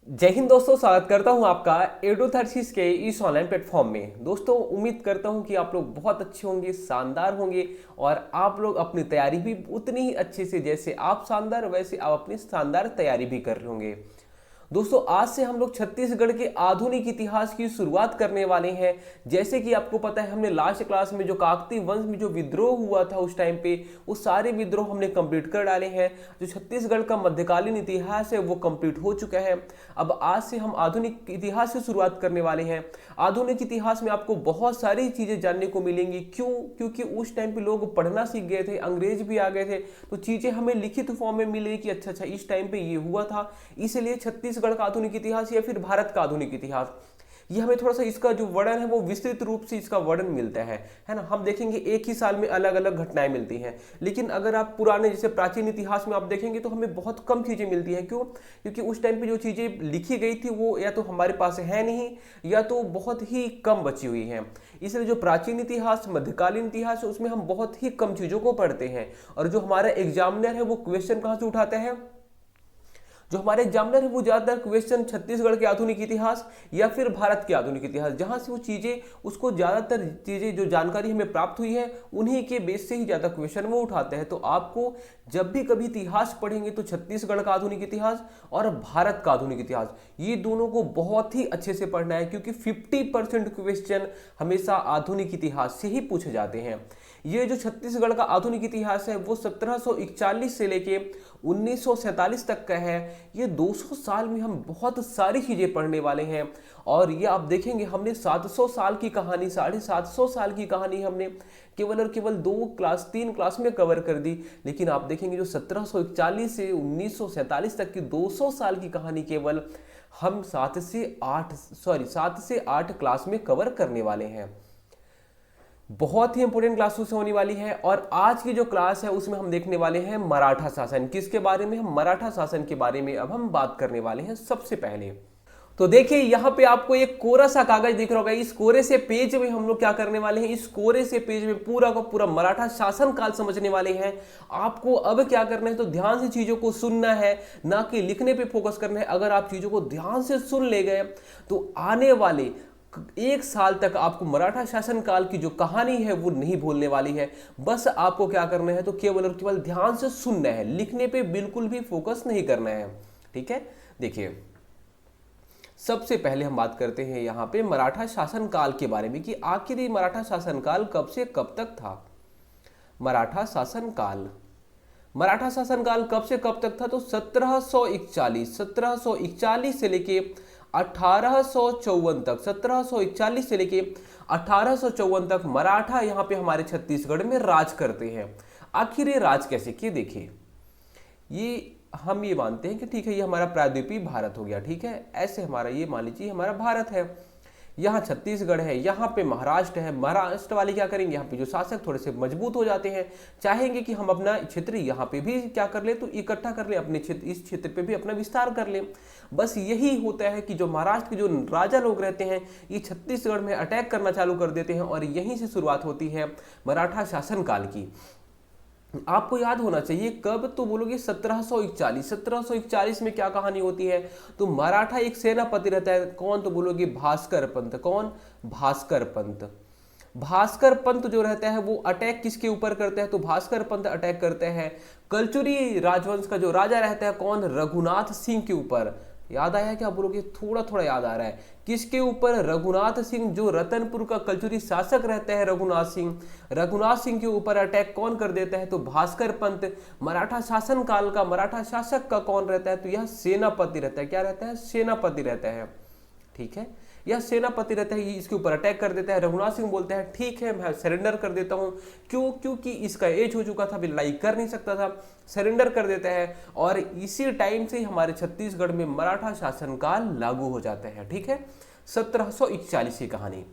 जय हिंद दोस्तों, स्वागत करता हूं आपका एडोथर्सिस के इस ऑनलाइन प्लेटफॉर्म में। दोस्तों, उम्मीद करता हूं कि आप लोग बहुत अच्छे होंगे, शानदार होंगे और आप लोग अपनी तैयारी भी उतनी ही अच्छे से, जैसे आप शानदार वैसे आप अपनी शानदार तैयारी भी कर रहे होंगे। दोस्तों, आज से हम लोग छत्तीसगढ़ के आधुनिक इतिहास की शुरुआत करने वाले हैं। जैसे कि आपको पता है, हमने लास्ट क्लास में जो काकतीय वंश में जो विद्रोह हुआ था उस टाइम पे, वो सारे विद्रोह हमने कंप्लीट कर डाले हैं। जो छत्तीसगढ़ का मध्यकालीन इतिहास है वो कंप्लीट हो चुका है। अब आज से हम आधुनिक इतिहास से शुरुआत करने वाले हैं। आधुनिक इतिहास में आपको बहुत सारी चीजें जानने को मिलेंगी। क्यों? क्योंकि उस टाइम पे लोग पढ़ना सीख गए थे, अंग्रेज भी आ गए थे, तो चीजें हमें लिखित फॉर्म में मिले कि अच्छा अच्छा इस टाइम पे ये हुआ था। इसलिए छत्तीसगढ़ का आधुनिक इतिहास या फिर भारत का आधुनिक इतिहास, ये हमें थोड़ा सा इसका जो वर्णन है वो विस्तृत रूप से इसका वर्णन मिलता है ना। हम देखेंगे एक ही साल में अलग अलग घटनाएं मिलती हैं, लेकिन अगर आप पुराने जैसे प्राचीन इतिहास में आप देखेंगे तो हमें बहुत कम चीजें मिलती हैं। क्यों? क्योंकि उस टाइम पे जो चीजें लिखी गई थी वो या तो हमारे पास है नहीं, या तो बहुत ही कम बची हुई हैं। इसलिए जो प्राचीन इतिहास, मध्यकालीन इतिहास है, उसमें हम बहुत ही कम चीजों को पढ़ते हैं। और जो हमारा एग्जामिनर है वो क्वेश्चन कहाँ से उठाता है? जो हमारे एग्जामिनर है वो ज्यादातर क्वेश्चन छत्तीसगढ़ के आधुनिक इतिहास या फिर भारत के आधुनिक इतिहास, जहां से वो चीजें, उसको ज्यादातर चीजें जो जानकारी हमें प्राप्त हुई है उन्हीं के बेस से ही ज्यादा क्वेश्चन वो उठाते हैं। तो आपको जब भी कभी इतिहास पढ़ेंगे तो छत्तीसगढ़ का आधुनिक इतिहास और भारत का आधुनिक इतिहास, ये दोनों को बहुत ही अच्छे से पढ़ना है, क्योंकि 50% क्वेश्चन हमेशा आधुनिक इतिहास से ही पूछे जाते हैं। ये जो छत्तीसगढ़ का आधुनिक इतिहास है वो 1741 से लेके 1947 तक का है। ये 200 साल में हम बहुत सारी चीजें पढ़ने वाले हैं। और ये आप देखेंगे, हमने 700 साल की कहानी, 750 साल की कहानी हमने केवल और केवल 3 क्लास में कवर कर दी। लेकिन आप देखेंगे जो 1741 से 1947 तक की 200 साल की कहानी केवल हम 7 से 8 क्लास में कवर करने वाले हैं। बहुत ही इंपॉर्टेंट क्लासेस होने वाली है। और आज की जो क्लास है उसमें हम देखने वाले हैं मराठा शासन। किसके बारे में? हम मराठा शासन के बारे में अब हम बात करने वाले हैं। सबसे पहले तो देखिए, यहां पे आपको एक कोरा सा कागज दिख रहा होगा। इस कोरे से पेज में हम लोग क्या करने वाले हैं? इस कोरे से पेज में पूरा का पूरा मराठा शासन काल समझने वाले हैं। आपको अब क्या करना है? तो ध्यान से चीजों को सुनना है, ना कि लिखने पे फोकस करना है। अगर आप चीजों को ध्यान से सुन ले गए तो आने वाले 1 साल तक आपको मराठा शासन काल की जो कहानी है वो नहीं भूलने वाली है। बस आपको क्या करना है? तो केवल और केवल ध्यान से सुनना है, लिखने पे बिल्कुल भी फोकस नहीं करना है। ठीक है, देखिए, सबसे पहले हम बात करते हैं यहाँ पे मराठा शासन काल के बारे में कि आखिर ये मराठा शासन काल कब से कब तक था। मराठा शासन काल, मराठा शासनकाल कब से कब तक था? तो 1741 से लेके 1854 तक, 1741 से लेके 1854 तक मराठा यहाँ पे हमारे छत्तीसगढ़ में राज करते हैं। आखिर ये राज कैसे किए? देखिए, ये हम ये मानते हैं कि ठीक है, ये हमारा प्रायद्वीपीय भारत हो गया। ठीक है, ऐसे हमारा ये मान लीजिए हमारा भारत है, यहाँ छत्तीसगढ़ है, यहाँ पे महाराष्ट्र है। महाराष्ट्र वाले क्या करेंगे? यहाँ पे जो शासक थोड़े से मजबूत हो जाते हैं, चाहेंगे कि हम अपना क्षेत्र यहाँ पे भी क्या कर ले, तो इकट्ठा कर ले, अपने क्षेत्र, इस क्षेत्र पे भी अपना विस्तार कर ले। बस यही होता है कि जो महाराष्ट्र के जो राजा लोग रहते हैं ये छत्तीसगढ़ में अटैक करना चालू कर देते हैं, और यहीं से शुरुआत होती है मराठा शासनकाल की। आपको याद होना चाहिए कब, तो बोलोगे 1741। 1741 में क्या कहानी होती है? तो मराठा एक सेनापति रहता है। कौन? तो बोलोगे भास्कर पंत। कौन? भास्कर पंत। भास्कर पंत जो रहता है वो अटैक किसके ऊपर करता है? तो भास्कर पंत अटैक करते हैं कलचुरी राजवंश का जो राजा रहता है। कौन? रघुनाथ सिंह के ऊपर। याद आया क्या? बोलोगे थोड़ा थोड़ा याद आ रहा है। किसके ऊपर? रघुनाथ सिंह, जो रतनपुर का कलचुरी शासक रहता है रघुनाथ सिंह। रघुनाथ सिंह के ऊपर अटैक कौन कर देता है? तो भास्कर पंत। मराठा शासन काल का मराठा शासक का कौन रहता है? तो यह सेनापति रहता है। क्या रहता है? सेनापति रहता है। ठीक है, यह सेनापति रहता है, ये इसके ऊपर अटैक कर देता है। रघुनाथ सिंह बोलता है ठीक है, मैं सरेंडर कर देता हूं। क्यों? क्योंकि इसका एज हो चुका था, अभी लड़ाई कर नहीं सकता था, सरेंडर कर देता है। और इसी टाइम से हमारे छत्तीसगढ़ में मराठा शासनकाल लागू हो जाता है। ठीक है, 1741 की कहानी।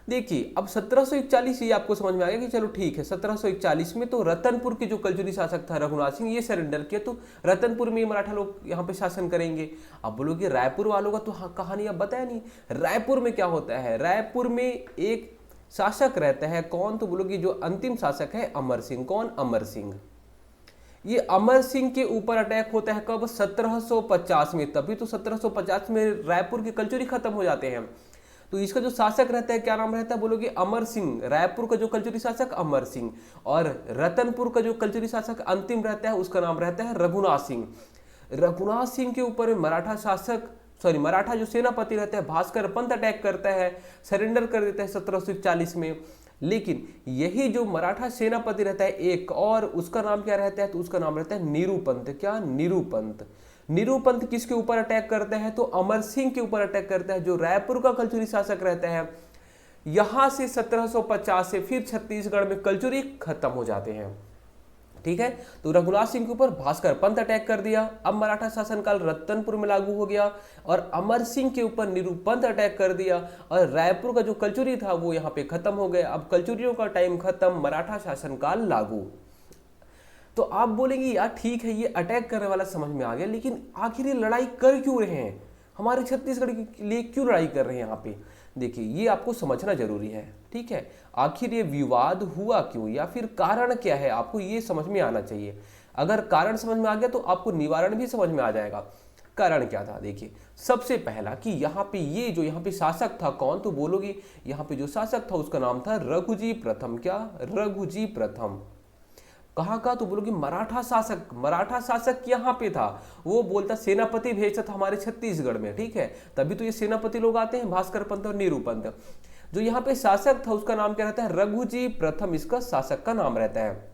देखिए, अब 1741 ये आपको समझ में आ गया कि चलो ठीक है, 1741 में तो रतनपुर के जो कलजुरी शासक था रघुनाथ सिंह, ये सरेंडर किया, तो रतनपुर में मराठा लोग यहाँ पे शासन करेंगे। अब बोलोगे रायपुर वालों का तो कहानी अब बताया नहीं। रायपुर में क्या होता है? रायपुर में एक शासक रहता है। कौन? तो बोलोगे जो अंतिम शासक है अमर सिंह। कौन? अमर सिंह। ये अमर सिंह के ऊपर अटैक होता है कब? 1750 में। तभी तो 1750 में रायपुर के कलचुरी खत्म हो जाते हैं। तो इसका जो शासक रहता है क्या नाम रहता है बोलोगे? अमर सिंह। रायपुर का जो कलचुरी शासक अमर सिंह, और रतनपुर का जो कलचुरी शासक अंतिम रहता है उसका नाम रहता है रघुनाथ सिंह। रघुनाथ सिंह के ऊपर मराठा शासक मराठा जो सेनापति रहता है भास्कर पंत अटैक करता है, सरेंडर कर देता है 1741 में। लेकिन यही जो मराठा सेनापति रहता है एक और, उसका नाम क्या रहता है? तो उसका नाम रहता है निरुपंत। क्या? निरुपंत। निरुपंत किसके ऊपर अटैक करता है? तो अमर सिंह के ऊपर अटैक करता है, जो रायपुर का कलचुरी शासक रहता है। यहां से 1750 से फिर छत्तीसगढ़ में कलचुरी खत्म हो जाते हैं। ठीक है, तो रघुनाथ सिंह के ऊपर भास्कर पंत अटैक कर दिया। अब मराठा शासनकाल रतनपुर में लागू हो गया, और अमर सिंह के ऊपर निरुपंत अटैक कर दिया, और रायपुर का जो कलचुरी था वो यहाँ पे खत्म हो गया। अब कलचुरियों का टाइम खत्म, मराठा शासनकाल लागू। तो आप बोलेंगे यार ठीक है, ये अटैक करने वाला समझ में आ गया, लेकिन आखिर ये लड़ाई कर क्यों रहे हैं? हमारे छत्तीसगढ़ के लिए क्यों लड़ाई कर रहे हैं यहाँ पे? देखिए, ये आपको समझना जरूरी है। ठीक है, आखिर ये विवाद हुआ क्यों, या फिर कारण क्या है, आपको ये समझ में आना चाहिए। अगर कारण समझ में आ गया तो आपको निवारण भी समझ में आ जाएगा। कारण क्या था? देखिए, सबसे पहला कि यहाँ पे ये जो यहाँ पे शासक था कौन? तो बोलोगे यहाँ पे जो शासक था उसका नाम था रघुजी प्रथम। क्या? रघुजी प्रथम। कहाँ का? तो बोलोगे मराठा शासक। मराठा शासक यहाँ पे था, वो बोलता सेनापति भेजता था हमारे छत्तीसगढ़ में। ठीक है, तभी तो ये सेनापति लोग आते हैं, भास्कर पंत और निरुपंत। जो यहाँ पे शासक था उसका नाम क्या रहता है? रघुजी प्रथम इसका शासक का नाम रहता है।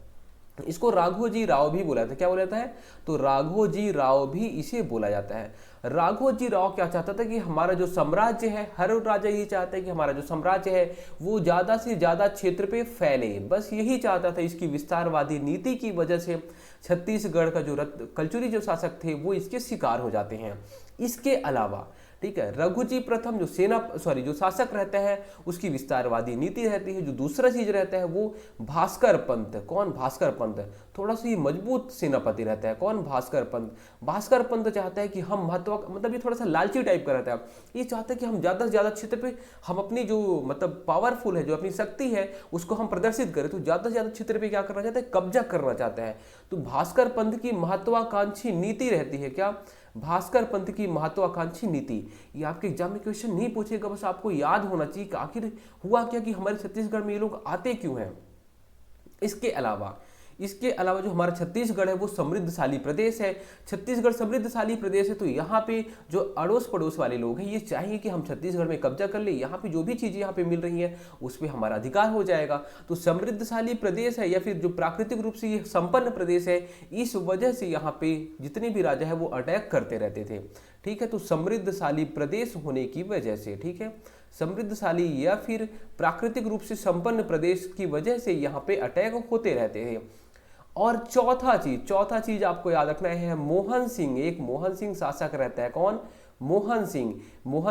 इसको राघोजी राव भी बोला जाता है। क्या बोला जाता है? तो राघोजी राव भी इसे बोला जाता है। राघोजी राव क्या चाहता था कि हमारा जो साम्राज्य है, हर राजा यही चाहता है कि हमारा जो साम्राज्य है वो ज्यादा से ज्यादा क्षेत्र पे फैले, बस यही चाहता था। इसकी विस्तारवादी नीति की वजह से छत्तीसगढ़ का जो कलचुरी जो शासक थे वो इसके शिकार हो जाते हैं। इसके अलावा ठीक है, रघुजी प्रथम जो शासक रहता है उसकी विस्तारवादी नीति रहती है। जो दूसरा चीज रहता है वो भास्कर पंत। कौन? भास्कर पंत थोड़ा सा ही मजबूत सेनापति रहता है। कौन? भास्कर पंत। भास्कर पंत चाहता है कि हम मतलब ये थोड़ा सा लालची टाइप का रहता है। ये चाहता है कि हम ज्यादा से ज्यादा क्षेत्र पे हम अपनी जो मतलब पावरफुल है, जो अपनी शक्ति है उसको हम प्रदर्शित करें। तो ज्यादा से ज्यादा क्षेत्र पे क्या करना चाहता है? कब्जा करना चाहता है। तो भास्कर पंत की महत्वाकांक्षी नीति रहती है। क्या? भास्कर पंत की महत्वाकांक्षी नीति। ये आपके एग्जाम में क्वेश्चन नहीं पूछेगा, बस आपको याद होना चाहिए कि आखिर हुआ क्या, कि हमारे छत्तीसगढ़ में ये लोग आते क्यों हैं। इसके अलावा जो हमारा छत्तीसगढ़ है वो समृद्धशाली प्रदेश है। छत्तीसगढ़ समृद्धशाली प्रदेश है, तो यहाँ पे जो अड़ोस पड़ोस वाले लोग हैं ये चाहिए कि हम छत्तीसगढ़ में कब्जा कर ले, यहाँ पे जो भी चीज़ें यहाँ पे मिल रही हैं उस पर हमारा अधिकार हो जाएगा। तो समृद्धशाली प्रदेश है, या फिर जो प्राकृतिक रूप से ये संपन्न प्रदेश है, इस वजह से यहाँ पे जितने भी राजा है वो अटैक करते रहते थे। ठीक है, तो समृद्धशाली प्रदेश होने की वजह से, ठीक है, समृद्धशाली या फिर प्राकृतिक रूप से संपन्न प्रदेश की वजह से यहाँ पे अटैक होते रहते हैं। और चौथा चीज आपको याद रखना है, मोहन सिंह। एक मोहन सिंह शासक रहता है। कौन? मोहन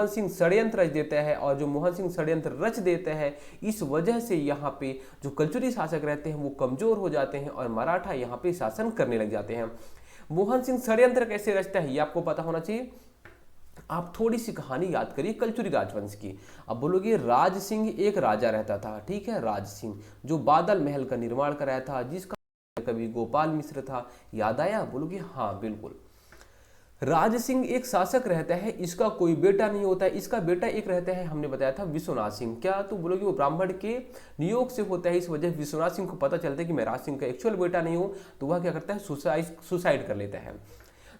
सिंह षड्यंत्र रच देता है, और जो मोहन सिंह षड्यंत्र रच देता है इस वजह से यहाँ पे जो कलचुरी शासक रहते हैं वो कमजोर हो जाते हैं और मराठा यहाँ पे शासन करने लग जाते हैं। मोहन सिंह षड्यंत्र कैसे रचता है ये आपको पता होना चाहिए। आप थोड़ी सी कहानी याद करिए कलचुरी राजवंश की। अब बोलोगे राज सिंह एक राजा रहता था। ठीक है, राज सिंह जो बादल महल का निर्माण कराया था, जिसका कवि गोपाल मिश्र था। याद आया? बोलोगे हाँ बिल्कुल। राज सिंह एक शासक रहता है, इसका कोई बेटा नहीं होता है। इसका बेटा एक रहता है, हमने बताया था विश्वनाथ सिंह। क्या? तो बोलोगे वो ब्राह्मण के नियोग से होता है, इस वजह विश्वनाथ सिंह को पता चलता है कि मैं राज सिंह का एक्चुअल बेटा नहीं हूँ, तो वह क्या करता है? सुसाइड कर लेता है।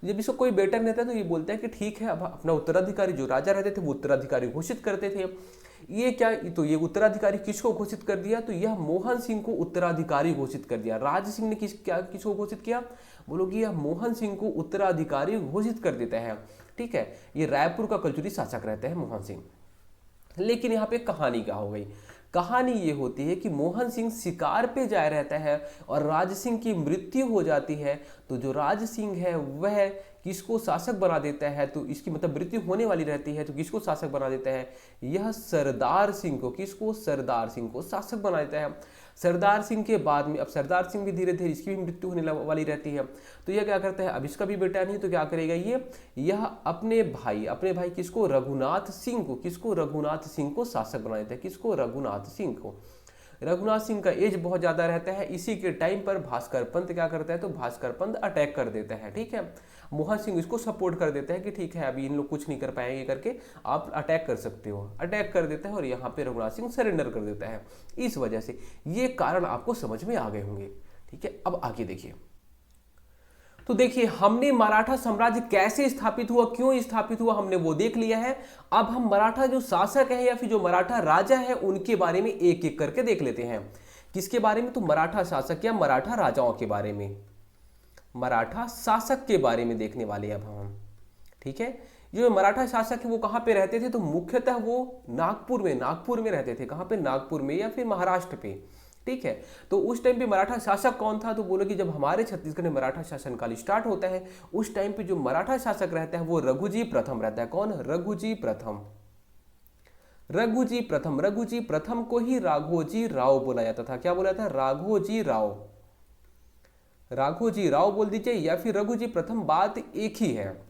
जब इसको कोई बेटा नहीं रहता तो ये बोलता है कि ठीक है, अब अपना उत्तराधिकारी जो राजा रहते थे वो उत्तराधिकारी घोषित करते थे। ये क्या? तो ये उत्तराधिकारी किसको घोषित कर दिया? तो यह मोहन सिंह को उत्तराधिकारी घोषित कर दिया। राज सिंह ने किसको घोषित किया? बोलोगे यह मोहन सिंह को उत्तराधिकारी घोषित कर देता है। ठीक है, ये रायपुर का कलचुरी शासक रहता है मोहन सिंह। लेकिन यहाँ पे कहानी क्या हो गई? कहानी ये होती है कि मोहन सिंह शिकार पे जाया रहता है और राज सिंह की मृत्यु हो जाती है। तो जो राज सिंह है वह किसको शासक बना देता है? तो इसकी मतलब मृत्यु होने वाली रहती है, तो किसको शासक बना देता है? यह सरदार सिंह को। किसको? सरदार सिंह को शासक बना देता है। सरदार सिंह के बाद में अब सरदार सिंह भी धीरे धीरे इसकी भी मृत्यु होने वाली रहती है। तो यह क्या करता है? अब इसका भी बेटा नहीं, तो क्या करेगा यह अपने भाई किसको? रघुनाथ सिंह को। किसको? रघुनाथ सिंह को शासक बना देता है। किसको? रघुनाथ सिंह को। रघुनाथ सिंह का एज बहुत ज़्यादा रहता है। इसी के टाइम पर भास्कर पंत क्या करता है, तो भास्कर पंत अटैक कर देता है, ठीक है। मोहन सिंह इसको सपोर्ट कर देता है कि ठीक है अभी इन लोग कुछ नहीं कर पाएंगे करके आप अटैक कर सकते हो, अटैक कर देता है और यहाँ पे रघुनाथ सिंह सरेंडर कर देता है। इस वजह से ये कारण आपको समझ में आ गए होंगे, ठीक है। अब आगे देखिए, तो देखिए हमने मराठा साम्राज्य कैसे स्थापित हुआ, क्यों स्थापित हुआ, हमने वो देख लिया है। अब हम मराठा जो शासक है या फिर जो मराठा राजा है उनके बारे में एक एक करके देख लेते हैं। किसके बारे में, तो मराठा शासक या मराठा राजाओं के बारे में, मराठा शासक के बारे में देखने वाले अब हम, ठीक है। जो मराठा शासक है वो कहाँ पे रहते थे, तो मुख्यतः वो नागपुर में रहते थे। कहाँ पे, नागपुर में या फिर महाराष्ट्र पे, ठीक है। तो उस टाइम पे मराठा शासक कौन था, तो बोलो कि जब हमारे छत्तीसगढ़ में मराठा शासनकाल स्टार्ट होता है उस टाइम पे जो मराठा शासक रहता है वो रघुजी प्रथम रहता है। कौन, रघुजी प्रथम। रघुजी प्रथम को ही राघोजी राव बोला जाता था। क्या बोला था, राघोजी राव बोल दीजिए या फिर रघुजी प्रथम, बात एक ही है,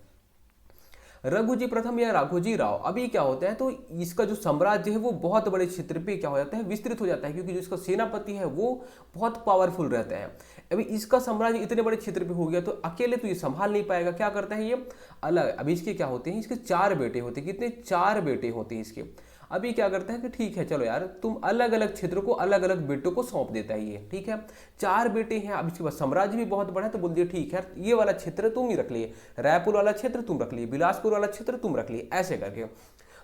रघुजी प्रथम या राघोजी राव। अभी क्या होता है, तो इसका जो साम्राज्य है वो बहुत बड़े क्षेत्र पे क्या हो जाता है, विस्तृत हो जाता है, क्योंकि जो इसका सेनापति है वो बहुत पावरफुल रहता है। अभी इसका साम्राज्य इतने बड़े क्षेत्र पे हो गया तो अकेले तो ये संभाल नहीं पाएगा। क्या करता है ये अलग, अभी इसके क्या होते हैं, इसके 4 बेटे होते हैं। कितने, 4 बेटे होते हैं इसके। अभी क्या करता है कि ठीक है चलो यार तुम अलग अलग क्षेत्रों को अलग अलग बेटों को सौंप देता है ये, ठीक है। 4 बेटे हैं, अब इसके बाद साम्राज्य भी बहुत बड़ा है तो बोल दिया ठीक है ये वाला क्षेत्र तुम ही रख लिए, रायपुर वाला क्षेत्र तुम रख लिए, बिलासपुर वाला क्षेत्र तुम रख लिए, ऐसे करके।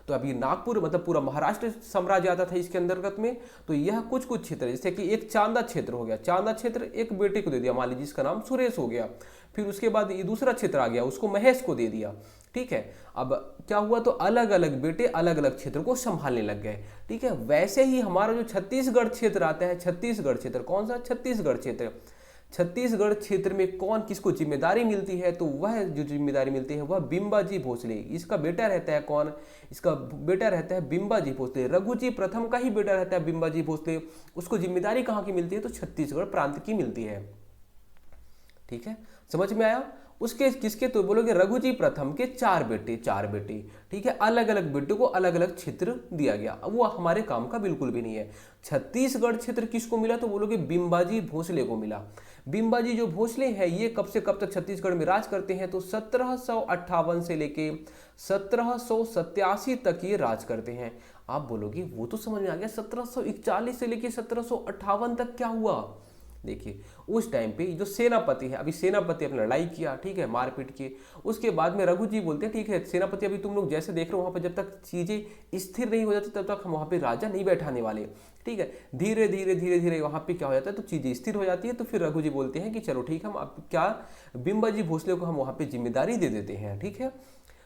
तो अभी नागपुर मतलब पूरा महाराष्ट्र साम्राज्य आता था इसके अंतर्गत में। तो यह कुछ कुछ क्षेत्र, जैसे कि एक चांदा क्षेत्र हो गया, चांदा क्षेत्र एक बेटे को दे दिया, मान लीजिए जिसका नाम सुरेश हो गया। फिर उसके बाद ये दूसरा क्षेत्र आ गया, उसको महेश को दे दिया, ठीक है। अब क्या हुआ, तो अलग अलग बेटे अलग अलग क्षेत्र को संभालने लग गए, ठीक है। वैसे ही हमारा जो छत्तीसगढ़ क्षेत्र आता है, छत्तीसगढ़ क्षेत्र कौन सा, छत्तीसगढ़ क्षेत्र। छत्तीसगढ़ क्षेत्र में कौन किसको जिम्मेदारी मिलती है, तो वह जो जिम्मेदारी मिलती है वह बिंबाजी भोसले, इसका बेटा रहता है। कौन, इसका बेटा रहता है बिंबाजी भोसले। रघुजी प्रथम का ही बेटा रहता है बिंबाजी भोसले। उसको जिम्मेदारी कहाँ की मिलती है, तो छत्तीसगढ़ प्रांत की मिलती है, ठीक है। समझ में आया। उसके किसके, तो बोलोगे रघुजी प्रथम के 4 बेटे, ठीक है। अलग अलग बेटों को अलग अलग क्षेत्र दिया गया। अब वो हमारे काम का बिल्कुल भी नहीं है। छत्तीसगढ़ क्षेत्र किसको मिला, तो बोलोगे बिंबाजी भोसले को मिला। बिंबाजी जो भोसले हैं ये कब से कब तक छत्तीसगढ़ में राज करते हैं, तो 1758 से लेके 1787 तक ये राज करते हैं। आप बोलोगे वो तो समझ में आ गया, 1741 से लेके 1758 तक क्या हुआ। देखिए उस टाइम पे जो सेनापति है, अभी सेनापति अपने लड़ाई किया, ठीक है, मारपीट किए। उसके बाद में रघु जी बोलते हैं ठीक है सेनापति अभी तुम लोग जैसे देख रहे हो वहाँ पे जब तक चीजें स्थिर नहीं हो जाती तब तक हम वहाँ पे राजा नहीं बैठाने वाले, ठीक है। धीरे धीरे वहाँ पे क्या हो जाता है, तो चीजें स्थिर हो जाती है। तो फिर रघु जी बोलते हैं कि चलो ठीक है हम अब क्या बिंबाजी भोसले को हम वहाँ पे जिम्मेदारी दे देते हैं, ठीक है।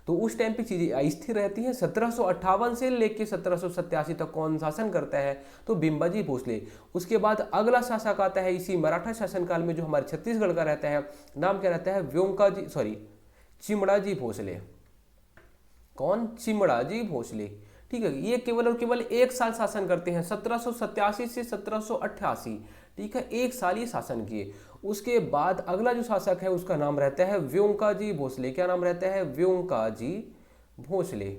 तो उस टाइम पे चीजें स्थिर रहती हैं। 1758 से लेके 1787 तक कौन शासन करता है, तो बिंबाजी भोसले। उसके बाद अगला शासक आता है इसी मराठा शासनकाल में जो हमारे छत्तीसगढ़ का रहता है, नाम क्या रहता है, चिमड़ाजी भोसले। कौन, चिमड़ाजी भोसले, ठीक है। ये केवल और केवल 1 साल शासन करते हैं, 1787 से 1788, ठीक है, 1 साल ये शासन किए। उसके बाद अगला जो शासक है उसका नाम रहता है व्योमकाजी भोसले। क्या नाम रहता है, व्योमकाजी भोसले,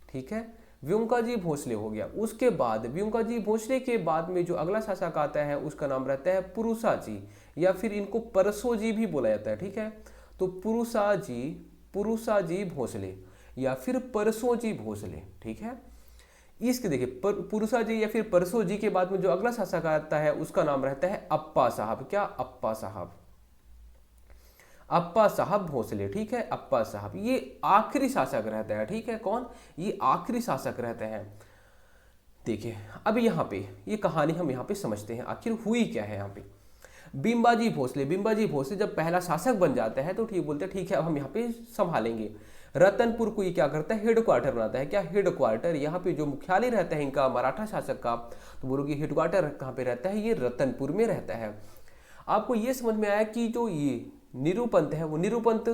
ठीक है। व्योमकाजी भोसले हो गया। उसके बाद व्योमकाजी भोसले के बाद में जो अगला शासक आता है उसका नाम रहता है पुरुषाजी, या फिर इनको परसोजी भी बोला जाता है, ठीक है। तो पुरुषाजी भोसले या फिर परसोजी भोसले, ठीक है। इसके देखिए पुरुषा जी या फिर परसो जी के बाद में जो अगला शासक आता है उसका नाम रहता है अप्पा साहब। क्या, अप्पा साहब भोसले, ठीक है। अप्पा साहब ये आखिरी शासक रहता है, ठीक है। कौन, ये आखिरी शासक रहते हैं। देखिए अब यहाँ पे ये कहानी हम यहाँ पे समझते हैं आखिर हुई क्या है। यहाँ पे बिंबाजी भोसले जब पहला शासक बन जाता है तो ठीक बोलते हैं ठीक है अब हम यहाँ पे संभालेंगे। रतनपुर को ये क्या करता है, हेडक्वार्टर बनाता है। क्या, हेडक्वार्टर, यहाँ पे जो मुख्यालय रहता है इनका मराठा शासक का, तो बोलोगे हेडक्वार्टर कहाँ पे रहता है, ये रतनपुर में रहता है। आपको ये समझ में आया कि जो ये निरुपंत है वो निरुपंत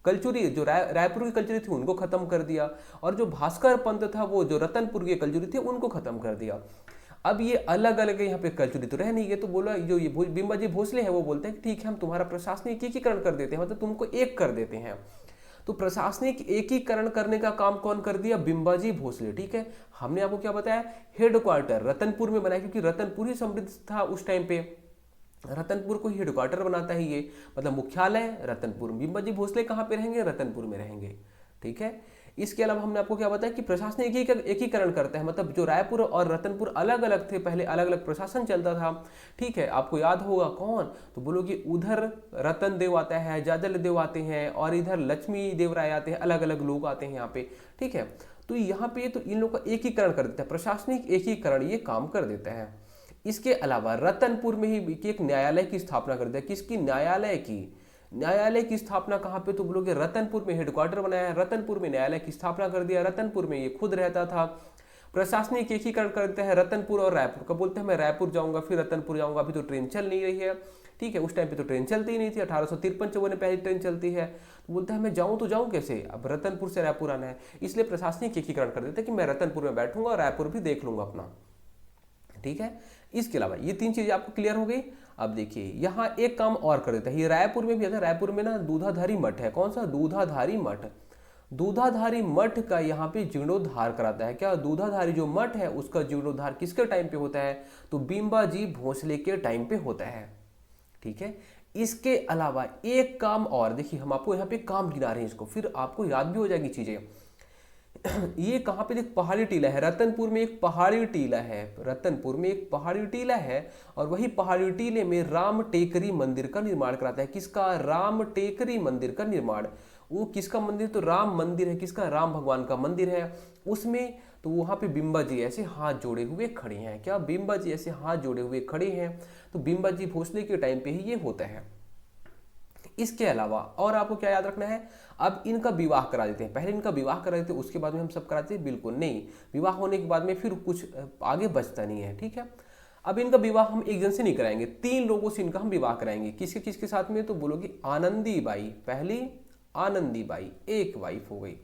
कलचुरी जो रायपुर की कलचुरी थी उनको खत्म कर दिया, और जो भास्कर पंत था वो जो रतनपुर के कलचुरी थे उनको खत्म कर दिया। अब ये अलग अलग यहाँ पे कलचुरी तो रह नहीं गए, तो बोला जो ये बिंबाजी भोसले हैं वो बोलते हैं कि ठीक है हम तुम्हारा प्रशासनिक एकीकरण कर देते हैं, मतलब तुमको एक कर देते हैं। तो प्रशासनिक एकीकरण करने का काम कौन कर दिया? बिंबाजी भोसले। ठीक है, हमने आपको क्या बताया? हेडक्वार्टर रतनपुर में बनाया, क्योंकि रतनपुर ही समृद्ध था उस टाइम पे। रतनपुर को हेडक्वार्टर बनाता है ये, मतलब मुख्यालय रतनपुर। बिंबाजी भोसले कहाँ पे रहेंगे? रतनपुर में रहेंगे। ठीक है, इसके अलावा हमने आपको क्या बताया कि प्रशासन एकीकरण करता है, मतलब जो रायपुर और रतनपुर अलग अलग थे, पहले अलग अलग प्रशासन चलता था। ठीक है, आपको याद होगा कौन? तो बोलोगे उधर रतन देव आता है, जाजल देव आते हैं, और इधर लक्ष्मी देव राय आते हैं, अलग अलग लोग आते हैं यहाँ पे। ठीक है, तो यहाँ पे तो इन लोग का एकीकरण कर देता है, प्रशासनिक एकीकरण ये काम कर देता है। इसके अलावा रतनपुर में ही एक न्यायालय की स्थापना कर दिया। किसकी? न्यायालय की। न्यायालय की स्थापना कहाँ पे? तो बोलोगे रतनपुर में हेडक्वार्टर बनाया है, रतनपुर में न्यायालय की स्थापना कर दिया, रतनपुर में ये खुद रहता था। प्रशासनिक एकीकरण करते हैं रतनपुर और रायपुर का। बोलते हैं मैं रायपुर जाऊंगा फिर रतनपुर जाऊंगा, अभी तो ट्रेन चल नहीं रही है। ठीक है, उस टाइम पे तो ट्रेन चलती ही नहीं थी, 1853 में पहली ट्रेन चलती है। तो बोलता है मैं जाऊं तो जाऊं कैसे, अब रतनपुर से रायपुर आना है, इसलिए प्रशासनिक एकीकरण कर देते हैं कि मैं रतनपुर में बैठूंगा और रायपुर भी देख लूंगा अपना। ठीक है, इसके अलावा ये तीन चीजें आपको क्लियर हो गई। अब देखिए यहाँ एक काम और कर देता है, ये रायपुर में भी आता है। रायपुर में ना दूधाधारी मठ है। कौन सा? दूधाधारी मठ। दूधाधारी मठ का यहाँ पे जीर्णोद्धार कराता है। क्या? दूधाधारी जो मठ है उसका जीर्णोद्धार किसके टाइम पे होता है? तो बिंबाजी भोसले के टाइम पे होता है। ठीक है, इसके अलावा एक काम और देखिए, हम आपको यहाँ पे काम गिना रहे हैं इसको, फिर आपको याद भी हो जाएगी चीजें। ये कहाँ पे? एक पहाड़ी टीला है रतनपुर में, एक पहाड़ी टीला है रतनपुर में, एक पहाड़ी टीला है, और वही पहाड़ी टीले में राम टेकरी मंदिर का निर्माण कराता है। किसका? राम टेकरी मंदिर का निर्माण। वो किसका मंदिर? तो राम मंदिर है। किसका? राम भगवान का मंदिर है उसमें। तो वहां पे बिंबा जी ऐसे हाथ जोड़े हुए खड़े हैं। क्या? बिंबा जी ऐसे हाथ जोड़े हुए खड़े हैं। तो बिंबा जी भोसले के टाइम पे ही ये होता है। इसके अलावा और आपको क्या याद रखना है? अब इनका विवाह करा देते हैं। पहले इनका विवाह करा देते हैं, उसके बाद में हम सब कराते हैं? बिल्कुल नहीं, विवाह होने के बाद में फिर कुछ आगे बचता नहीं है। ठीक है, अब इनका विवाह हम एक जन से नहीं कराएंगे, 3 लोगों से इनका हम विवाह कराएंगे। किसके किसके साथ में? तो बोलोगे आनंदी बाई। पहली आनंदी बाई, एक वाइफ हो गई।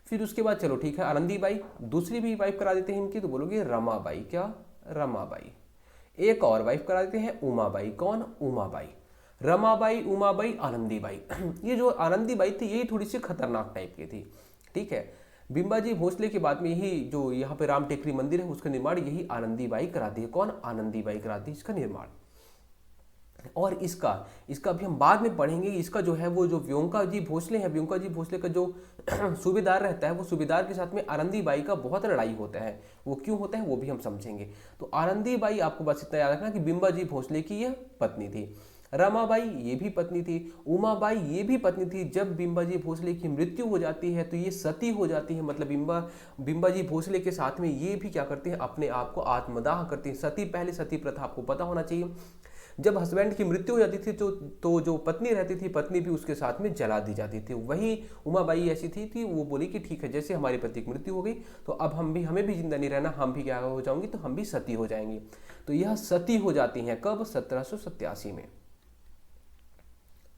फिर उसके बाद चलो ठीक है, आनंदी बाई, दूसरी भी वाइफ करा देते हैं इनकी, तो बोलोगे रमाबाई। क्या? रमाबाई। एक और वाइफ करा देते हैं उमाबाई। कौन? उमाबाई। रमाबाई, उमाबाई, आनंदीबाई। ये जो आनंदीबाई थी यही थोड़ी सी खतरनाक टाइप की थी। ठीक है, बिंबाजी भोसले के बाद में यही जो यहाँ पे राम टेकरी मंदिर है उसका निर्माण यही आनंदीबाई कराती है। कौन? आनंदीबाई कराती है इसका निर्माण। और इसका अभी हम बाद में पढ़ेंगे। इसका जो है वो जो व्योमका जी भोसले हैं, व्योमका जी भोसले का जो सूबेदार रहता है, वो सूबेदार के साथ में आनंदीबाई का बहुत लड़ाई होता है। वो क्यों होता है वो भी हम समझेंगे। तो आनंदीबाई आपको बस इतना याद रखना कि बिंबाजी भोसले की यह पत्नी थी। रमाबाई ये भी पत्नी थी। उमाबाई ये भी पत्नी थी। जब बिंबाजी भोसले की मृत्यु हो जाती है तो ये सती हो जाती है, मतलब बिंबाजी भोसले के साथ में ये भी क्या करते हैं? अपने आप को आत्मदाह करते हैं। सती, पहले सती प्रथा आपको पता होना चाहिए। जब हस्बैंड की मृत्यु हो जाती थी तो जो पत्नी रहती थी, पत्नी भी उसके साथ में जला दी जाती थी। वही उमाबाई ऐसी थी कि वो बोली कि ठीक है, जैसे हमारी पति की मृत्यु हो गई तो अब हमें भी जिंदा नहीं रहना, हम भी क्या हो जाऊंगी, तो हम भी सती हो जाएंगी। तो यह सती हो जाती हैं कब? 1787 में।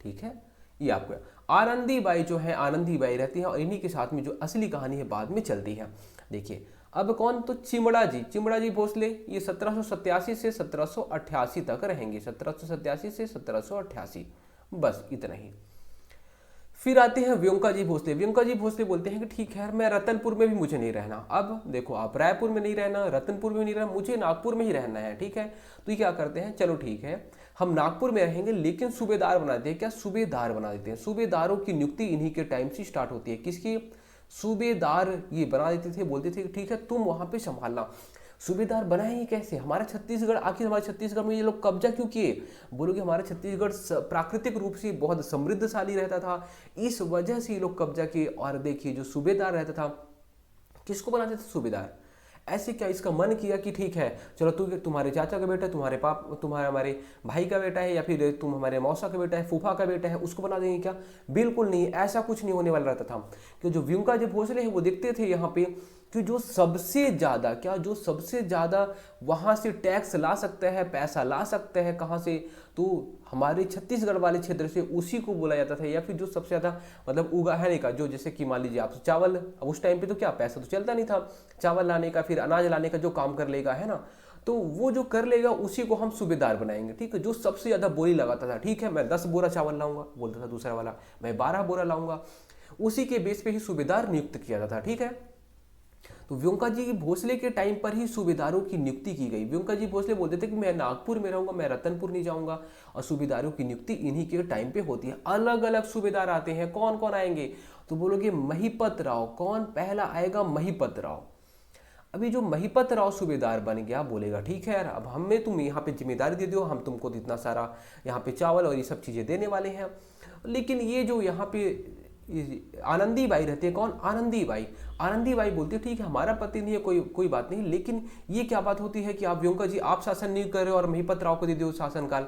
ठीक है, ये आपको आनंदीबाई जो है, आनंदीबाई रहती है, और इन्हीं के साथ में जो असली कहानी है बाद में चलती है। देखिए अब कौन? तो चिमड़ा जी भोसले, ये 1787 से 1788 तक रहेंगे। 1787 से 1788, बस इतना ही। फिर आते हैं व्योमका जी भोसले। व्योमका जी भोसले बोलते हैं कि ठीक है, मैं रतनपुर में भी मुझे नहीं रहना। अब देखो, आप रायपुर में नहीं रहना, रतनपुर में नहीं रहना, मुझे नागपुर में ही रहना है। ठीक है, तो ये क्या करते हैं? चलो ठीक है, हम नागपुर में रहेंगे, लेकिन सूबेदार बना देते हैं। क्या? सूबेदार बना देते हैं। सूबेदारों की नियुक्ति इन्हीं के टाइम से स्टार्ट होती है। किसकी? सूबेदार ये बना देते थे। बोलते थे कि ठीक है, तुम वहां पे संभालना। सूबेदार बनाए कैसे? हमारा छत्तीसगढ़, आखिर हमारे छत्तीसगढ़ में ये लोग कब्जा क्यों किए? बोलोगे हमारा छत्तीसगढ़ प्राकृतिक रूप से बहुत समृद्धशाली रहता था, इस वजह से ये लोग कब्जा किए। और देखिए जो सूबेदार रहता था, किसको बनाते थे? सूबेदार। ऐसे क्या इसका मन किया कि ठीक है, चलो तुम्हारे चाचा का बेटा, तुम्हारे हमारे भाई का बेटा है, या फिर तुम हमारे मौसा का बेटा है, फूफा का बेटा है, उसको बना देंगे क्या? बिल्कुल नहीं, ऐसा कुछ नहीं होने वाला रहता था। कि जो व्योमका जी भोसले हैं वो देखते थे यहाँ पे कि जो सबसे ज्यादा वहां से टैक्स ला सकता है, पैसा ला सकता है, कहाँ से? तो हमारे छत्तीसगढ़ वाले क्षेत्र से, उसी को बोला जाता था। या फिर जो सबसे ज्यादा मतलब उगाने का, जो जैसे कि मान लीजिए आप चावल, उस टाइम पे तो क्या पैसा तो चलता नहीं था, चावल लाने का, फिर अनाज लाने का जो काम कर लेगा, है ना, तो वो जो कर लेगा उसी को हम सूबेदार बनाएंगे। ठीक है, जो सबसे ज्यादा बोली लगाता था, ठीक है मैं 10 बोरा चावल लाऊंगा, बोलता था दूसरा वाला मैं 12 बोरा लाऊंगा। उसी के बेस पे ही सूबेदार नियुक्त किया जाता, ठीक है। तो व्योमका जी भोसले के टाइम पर ही सूबेदारों की नियुक्ति की गई। व्योमका जी भोसले बोलते थे कि मैं नागपुर में रहूंगा, मैं रतनपुर नहीं जाऊंगा, और सूबेदारों की नियुक्ति इन्हीं के टाइम पे होती है। अलग अलग सूबेदार आते हैं, कौन कौन आएंगे, तो बोलोगे महिपत राव। कौन पहला आएगा, महिपत राव। अभी जो महिपत राव सूबेदार बन गया, बोलेगा ठीक है यार, अब हमें तुम यहाँ पे जिम्मेदारी दे दो, हम तुमको इतना सारा यहाँ पे चावल और ये सब चीज़ें देने वाले हैं। लेकिन ये जो यहाँ पे आनंदी बाई रहते हैं, कौन, आनंदी बाई। आनंदी बाई बोलती है ठीक है हमारा पति नहीं है, कोई बात नहीं, लेकिन ये क्या बात होती है कि आप व्योमका जी आप शासन नहीं कर रहे हो और महिपत राव को दे दो शासनकाल।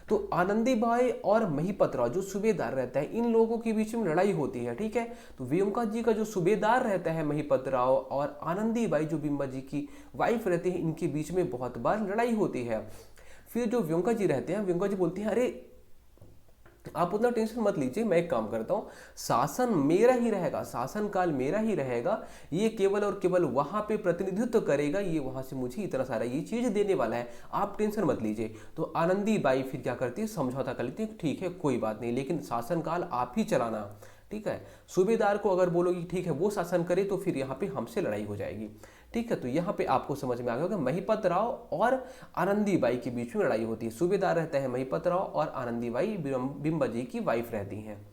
तो आनंदी बाई और महिपत राव जो सूबेदार रहता है, इन लोगों के बीच में लड़ाई होती है, ठीक है। तो व्योमका जी का जो सूबेदार रहता है महिपत राव, और आनंदी बाई जो बिम्बा जी की वाइफ रहती है, इनके बीच में बहुत बार लड़ाई होती है। फिर जो व्योमका जी रहते हैं, व्योमका जी बोलती हैं अरे आप उतना टेंशन मत लीजिए, मैं एक काम करता हूँ, शासन मेरा ही रहेगा, शासन काल मेरा ही रहेगा, ये केवल और केवल वहां पे प्रतिनिधित्व करेगा, ये वहां से मुझे इतना सारा ये चीज देने वाला है, आप टेंशन मत लीजिए। तो आनंदी बाई फिर क्या करती है, समझौता कर लेती है, ठीक है कोई बात नहीं, लेकिन शासन काल आप ही चलाना, ठीक है। सूबेदार को अगर बोलोगी ठीक है वो शासन करे, तो फिर यहाँ पे हमसे लड़ाई हो जाएगी, ठीक है। तो यहाँ पे आपको समझ में आ गया होगा महिपत राव और आनंदी बाई के बीच में लड़ाई होती है। सूबेदार रहता है महिपत राव और आनंदी बाई बिम्बा जी की वाइफ रहती हैं।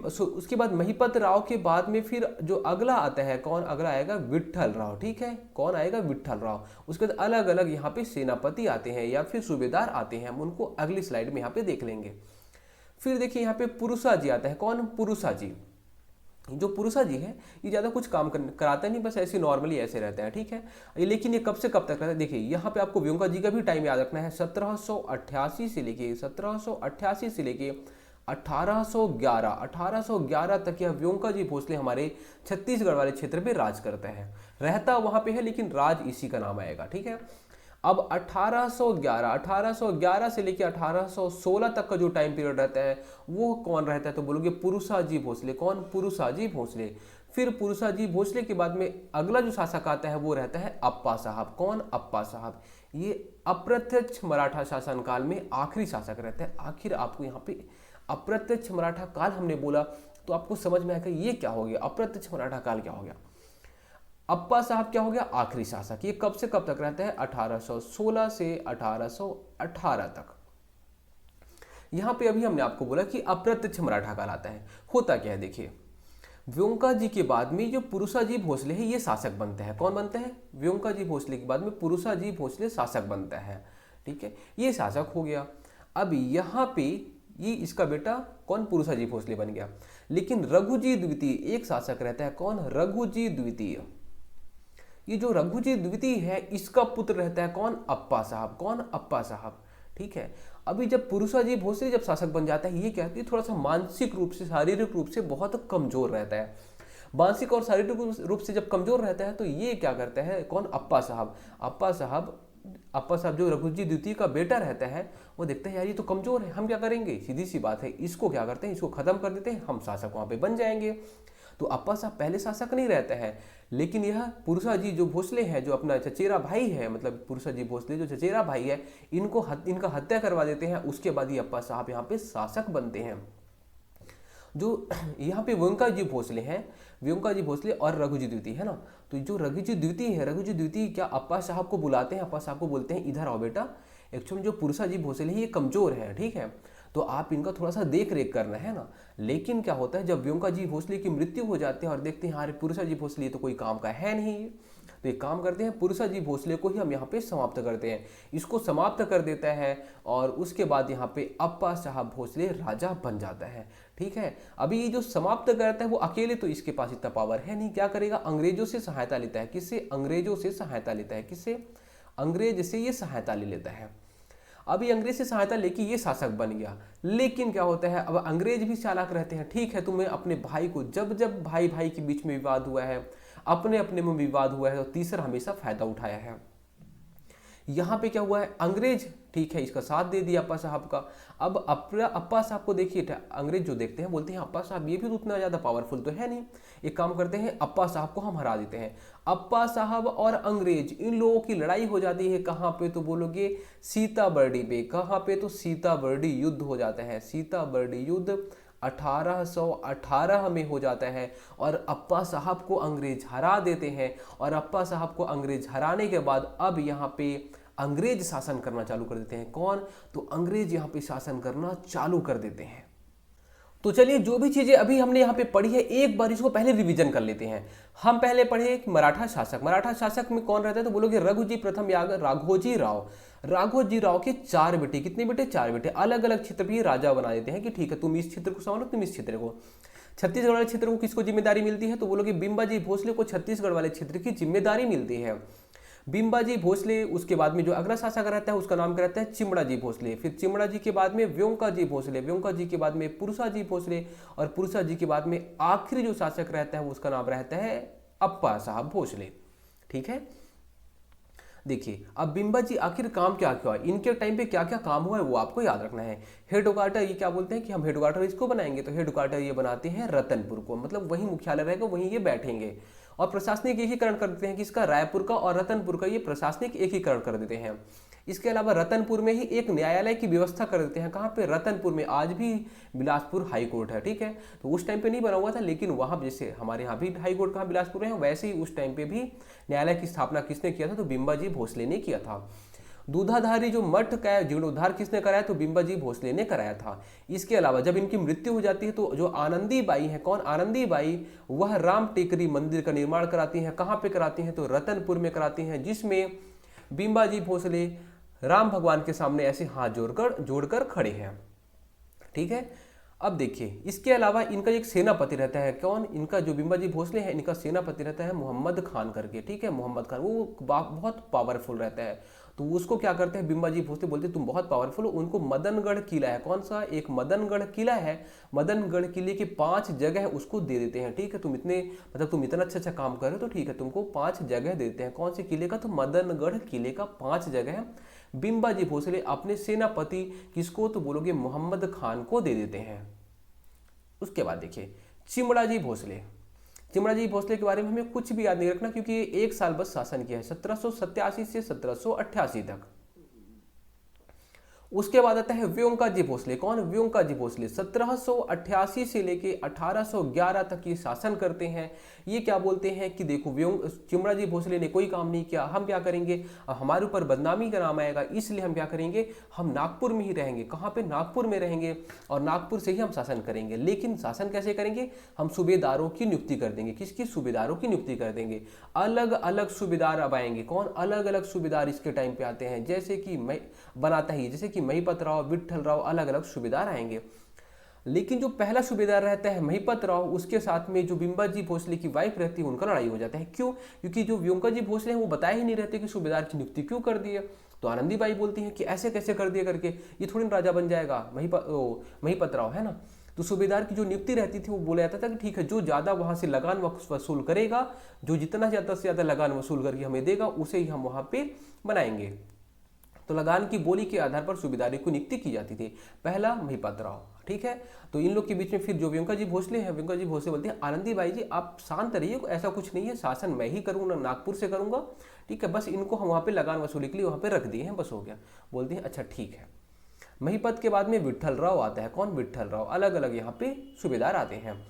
उसके बाद महिपत राव के बाद में फिर जो अगला आता है, कौन अगला आएगा, विट्ठल राव, ठीक है। कौन आएगा, विट्ठल राव। उसके बाद अलग अलग यहाँ पे सेनापति आते हैं या फिर सूबेदार आते हैं, हम उनको अगली स्लाइड में यहाँ पे देख लेंगे। फिर देखिए यहाँ पे पुरुषा जी आता है, कौन, पुरुषा जी। जो पुरुषा जी है ये ज़्यादा कुछ काम कराता नहीं, बस ऐसे नॉर्मली ऐसे रहता है, ठीक है। लेकिन ये कब से कब तक रहता है, देखिए यहाँ पे आपको व्योमका जी का भी टाइम याद रखना है। 1788 से लेके 1788 से लेके 1811 तक यह व्योमका जी भोसले हमारे छत्तीसगढ़ वाले क्षेत्र पे राज करता है। रहता वहाँ पे है लेकिन राज इसी का नाम आएगा, ठीक है। अब 1811 से लेकर 1816 तक का जो टाइम पीरियड रहता है वो कौन रहता है, तो बोलोगे पुरुषा जी भोसले। कौन, पुरुषा जी भोसले। फिर पुरुषा जी भोसले के बाद में अगला जो शासक आता है वो रहता है अप्पा साहब। कौन, अप्पा साहब। ये अप्रत्यक्ष मराठा शासनकाल में आखिरी शासक रहता है। आखिर आपको यहाँ पे अप्रत्यक्ष मराठा काल हमने बोला तो आपको समझ में आएगा ये क्या हो गया, अप्रत्यक्ष मराठा काल क्या हो गया। अप्पा साहब क्या हो गया, आखिरी शासक। ये कब से कब तक रहता है, 1816 से 1818 तक। यहां पे अभी हमने आपको बोला कि अप्रत्यक्ष मराठा काल आता है। होता क्या है, देखिए व्योमका जी के बाद में जो पुरुषा जी भोसले है ये शासक बनते हैं। कौन बनते हैं, व्योमका जी भोसले के बाद में पुरुषा जी भोसले शासक बनता है, ठीक है। ये शासक हो गया। अब यहाँ पे ये इसका बेटा कौन, पुरुषा जी भोसले बन गया। लेकिन रघुजी द्वितीय एक शासक रहता है, कौन, रघुजी द्वितीय। ये जो रघुजी द्वितीय है इसका पुत्र रहता है कौन, अप्पा साहब। कौन, अप्पा साहब, ठीक है। अभी जब पुरुषा जी भोसले जब शासक बन जाता है, ये क्या है, थोड़ा सा मानसिक रूप से, शारीरिक रूप से बहुत कमजोर रहता है। मानसिक और शारीरिक रूप से जब कमजोर रहता है तो ये क्या करता है, कौन, अप्पा साहब। अप्पा साहब जो रघुजी द्वितीय का बेटा रहता है वो देखते हैं यार ये तो कमजोर है, हम क्या करेंगे, सीधी सी बात है, इसको क्या करते हैं, इसको खत्म कर देते हैं, हम शासक वहां पे बन जाएंगे। तो अप्पा साहब पहले शासक नहीं रहता है, लेकिन यह पुरुषा जी जो भोसले हैं, जो अपना चचेरा भाई है, मतलब पुरुषा जी भोसले जो चचेरा भाई है, इनका हत्या करवा देते हैं। उसके बाद ये अप्पा साहब यहाँ पे शासक बनते हैं। जो यहाँ पे व्योमका जी भोसले हैं, व्योमका जी भोसले और रघुजी द्वितीय है ना, तो जो रघुजी द्वितीय है, रघुजी द्वितीय क्या अप्पा साहब को बुलाते हैं, अप्पा साहब को बोलते हैं इधर आओ बेटा, एक्चुअली जो पुरुषा जी भोसले हैं ये कमजोर है, ठीक है, तो आप इनका थोड़ा सा देख रेख करना है ना। लेकिन क्या होता है जब व्योमका जी भोसले की मृत्यु हो जाती है और देखते हैं अरे पुरुषा जी भोसले तो कोई काम का है नहीं, तो एक काम करते हैं पुरुषा जी भोसले को ही हम यहाँ पे समाप्त करते हैं। इसको समाप्त कर देता है और उसके बाद यहाँ पे अप्पा साहब भोसले राजा बन जाता है, ठीक है। अभी ये जो समाप्त करता है वो अकेले तो इसके पास इतना पावर है नहीं, क्या करेगा, अंग्रेजों से सहायता लेता है। किससे, अंग्रेजों से सहायता लेता है। किससे, अंग्रेज से ये सहायता ले लेता है। अभी अंग्रेज से सहायता लेके ये शासक बन गया। लेकिन क्या होता है, अब अंग्रेज भी चालाक रहते हैं, ठीक है, तुम्हें अपने भाई को, जब जब भाई भाई के बीच में विवाद हुआ है, अपने अपने में विवाद हुआ है, तो तीसरा हमेशा फायदा उठाया है। यहाँ पे क्या हुआ है, अंग्रेज ठीक है इसका साथ दे दिया अप्पा साहब का। अब अप्पा साहब को देखिए, अंग्रेज जो देखते हैं बोलते हैं अप्पा साहब ये भी उतना ज़्यादा पावरफुल तो है नहीं, एक काम करते हैं अप्पा साहब को हम हरा देते हैं। अप्पा साहब और अंग्रेज इन लोगों की लड़ाई हो जाती है कहाँ पे, तो बोलोगे सीताबर्डी पे। कहाँ पे, तो सीताबर्डी युद्ध हो जाता है। सीताबर्डी युद्ध 1818 में हो जाता है और अप्पा साहब को अंग्रेज हरा देते हैं। और अप्पा साहब को अंग्रेज हराने के बाद अब यहाँ पे अंग्रेज शासन करना चालू कर देते हैं। कौन? तो अंग्रेज यहाँ पे शासन करना चालू कर देते हैं। तो चलिए, जो भी चीजें अभी हमने यहाँ पे पढ़ी है एक बार इसको पहले रिवीजन कर लेते हैं। हम पहले पढ़े कि मराठा शासक, मराठा शासक में कौन रहता है? तो बोलोगे रघुजी प्रथम याग राघोजी राव। राघोजी राव के 4 बेटे, कितने बेटे? 4 बेटे। अलग अलग क्षेत्र भी राजा बना देते हैं कि ठीक है तुम इस क्षेत्र को संभालो, तुम इस क्षेत्र को। छत्तीसगढ़ वाले क्षेत्र को किसको जिम्मेदारी मिलती है? तो बोलोगे बिम्बाजी भोसले को छत्तीसगढ़ वाले क्षेत्र की जिम्मेदारी मिलती है। बिम्बाजी भोसले, उसके बाद में जो अगला शासक रहता है उसका नाम क्या रहता है? चिमड़ाजी भोसले। फिर चिमड़ाजी के बाद में व्योमकाजी भोसले, व्योमकाजी के बाद में पुरुषाजी भोसले, और पुरुषाजी के बाद में आखिरी जो शासक रहता है उसका नाम रहता है अप्पा साहब भोसले। ठीक है, देखिए अब बिम्बाजी आखिर काम क्या क्या है, इनके टाइम पे क्या क्या काम हुआ है वो आपको याद रखना है। हेडक्वार्टर, ये क्या बोलते हैं कि हम हेडक्वार्टर इसको बनाएंगे, तो हेडक्वार्टर ये बनाते हैं रतनपुर को, मतलब वही मुख्यालय रहेगा, वहीं ये बैठेंगे। और प्रशासनिक एकीकरण कर देते हैं किसका? रायपुर का और रतनपुर का, ये प्रशासनिक एकीकरण कर देते हैं। इसके अलावा रतनपुर में ही एक न्यायालय की व्यवस्था कर देते हैं। कहाँ पे? रतनपुर में। आज भी बिलासपुर हाई कोर्ट है। ठीक है, तो उस टाइम पे नहीं बना हुआ था, लेकिन वहां जैसे हमारे यहाँ भी हाई कोर्ट कहाँ बिलासपुर है, वैसे ही उस टाइम पे भी न्यायालय की स्थापना किसने किया था? तो बिम्बाजी भोसले ने किया था। दूधाधारी जो मठ का जीर्णोद्धार किसने कराया? तो बिम्बाजी भोसले ने कराया था। इसके अलावा जब इनकी मृत्यु हो जाती है तो जो आनंदी बाई है, कौन? आनंदी बाई, वह राम टेकरी मंदिर का निर्माण कराती हैं। कहाँ पे कराती हैं? तो रतनपुर में कराती हैं, जिसमें बिम्बाजी भोसले राम भगवान के सामने ऐसे हाथ जोड़कर खड़े हैं। ठीक है, अब देखिए इसके अलावा इनका एक सेनापति रहता है। कौन? इनका जो बिम्बाजी भोसले है इनका सेनापति रहता है मोहम्मद खान करके। ठीक है, मोहम्मद खान, वो बहुत पावरफुल रहता है। तो उसको क्या करते हैं बिम्बाजी भोसले, बोलते हैं तुम बहुत पावरफुल हो। उनको मदनगढ़ किला है, कौन सा? एक मदनगढ़ किला है। मदनगढ़ किले के 5 जगह उसको दे देते हैं। ठीक है, तुम इतना अच्छा काम कर रहे हो तो ठीक है तुमको 5 जगह देते हैं। कौन से किले का? तो मदनगढ़ किले का 5 जगह बिम्बाजी भोसले अपने सेनापति किसको? तो बोलोगे मोहम्मद खान को दे देते हैं। उसके बाद देखिए चिमड़ाजी भोसले। चिमड़ाजी भोसले के बारे में हमें कुछ भी याद नहीं रखना, क्योंकि ये 1 साल बस शासन किया है, 1787 से 1788 तक। उसके बाद आता है व्योमकाजी भोसले। कौन? व्योमकाजी भोसले 1788 से लेके 1811 तक ये शासन करते हैं। ये क्या बोलते हैं कि देखो चिमड़ाजी भोसले ने कोई काम नहीं किया, हम क्या करेंगे, हमारे ऊपर बदनामी का नाम आएगा, इसलिए हम क्या करेंगे, हम नागपुर में ही रहेंगे। कहाँ पे? नागपुर में रहेंगे और नागपुर से ही हम शासन करेंगे। लेकिन शासन कैसे करेंगे? हम सूबेदारों की नियुक्ति कर देंगे। किसकी? सूबेदारों की नियुक्ति कर देंगे। अलग अलग सूबेदार अब आएंगे। कौन? अलग अलग सूबेदार इसके टाइम पे आते हैं, जैसे कि बनाता ही, जैसे कि महिपत राव, विट्ठल राव, अलग अलग सूबेदार आएंगे। लेकिन जो पहला सूबेदार रहता है महिपत राव, उसके साथ में जो बिम्बाजी भोसले की वाइफ रहती है उनका लड़ाई हो जाता है। क्यों? क्योंकि जो व्योमकाजी भोसले हैं वो बताए ही नहीं रहते कि सूबेदार की नियुक्ति क्यों कर दी है। तो आनंदीबाई बोलती है कि ऐसे कैसे कर दिया करके, ये थोड़ी ना राजा बन जाएगा महिपत राव, है ना। तो सूबेदार की जो नियुक्ति रहती थी वो बोला जाता था कि ठीक है जो ज़्यादा वहाँ से लगान वसूल करेगा, जो जितना ज़्यादा से ज़्यादा लगान वसूल करके हमें देगा उसे ही हम वहाँ पे बनाएंगे। तो लगान की बोली के आधार पर सूबेदारी को नियुक्ति की जाती थी। पहला महिपत राव। ठीक है, तो इन लोग के बीच में फिर जो व्योमकाजी भोसले हैं, व्योमकाजी भोसले बोलते हैं आनंदीबाई जी आप शांत रहिए, ऐसा कुछ नहीं है, शासन मैं ही करूँगा, नागपुर से करूँगा। ठीक है, बस इनको हम वहाँ पे लगान वसूली के लिए वहाँ पे रख दिए हैं, बस हो गया। बोलते हैं अच्छा ठीक है। महिपत के बाद में विट्ठल राव आता है। कौन? विट्ठल राव। अलग अलग यहाँ पे सूबेदार आते हैं।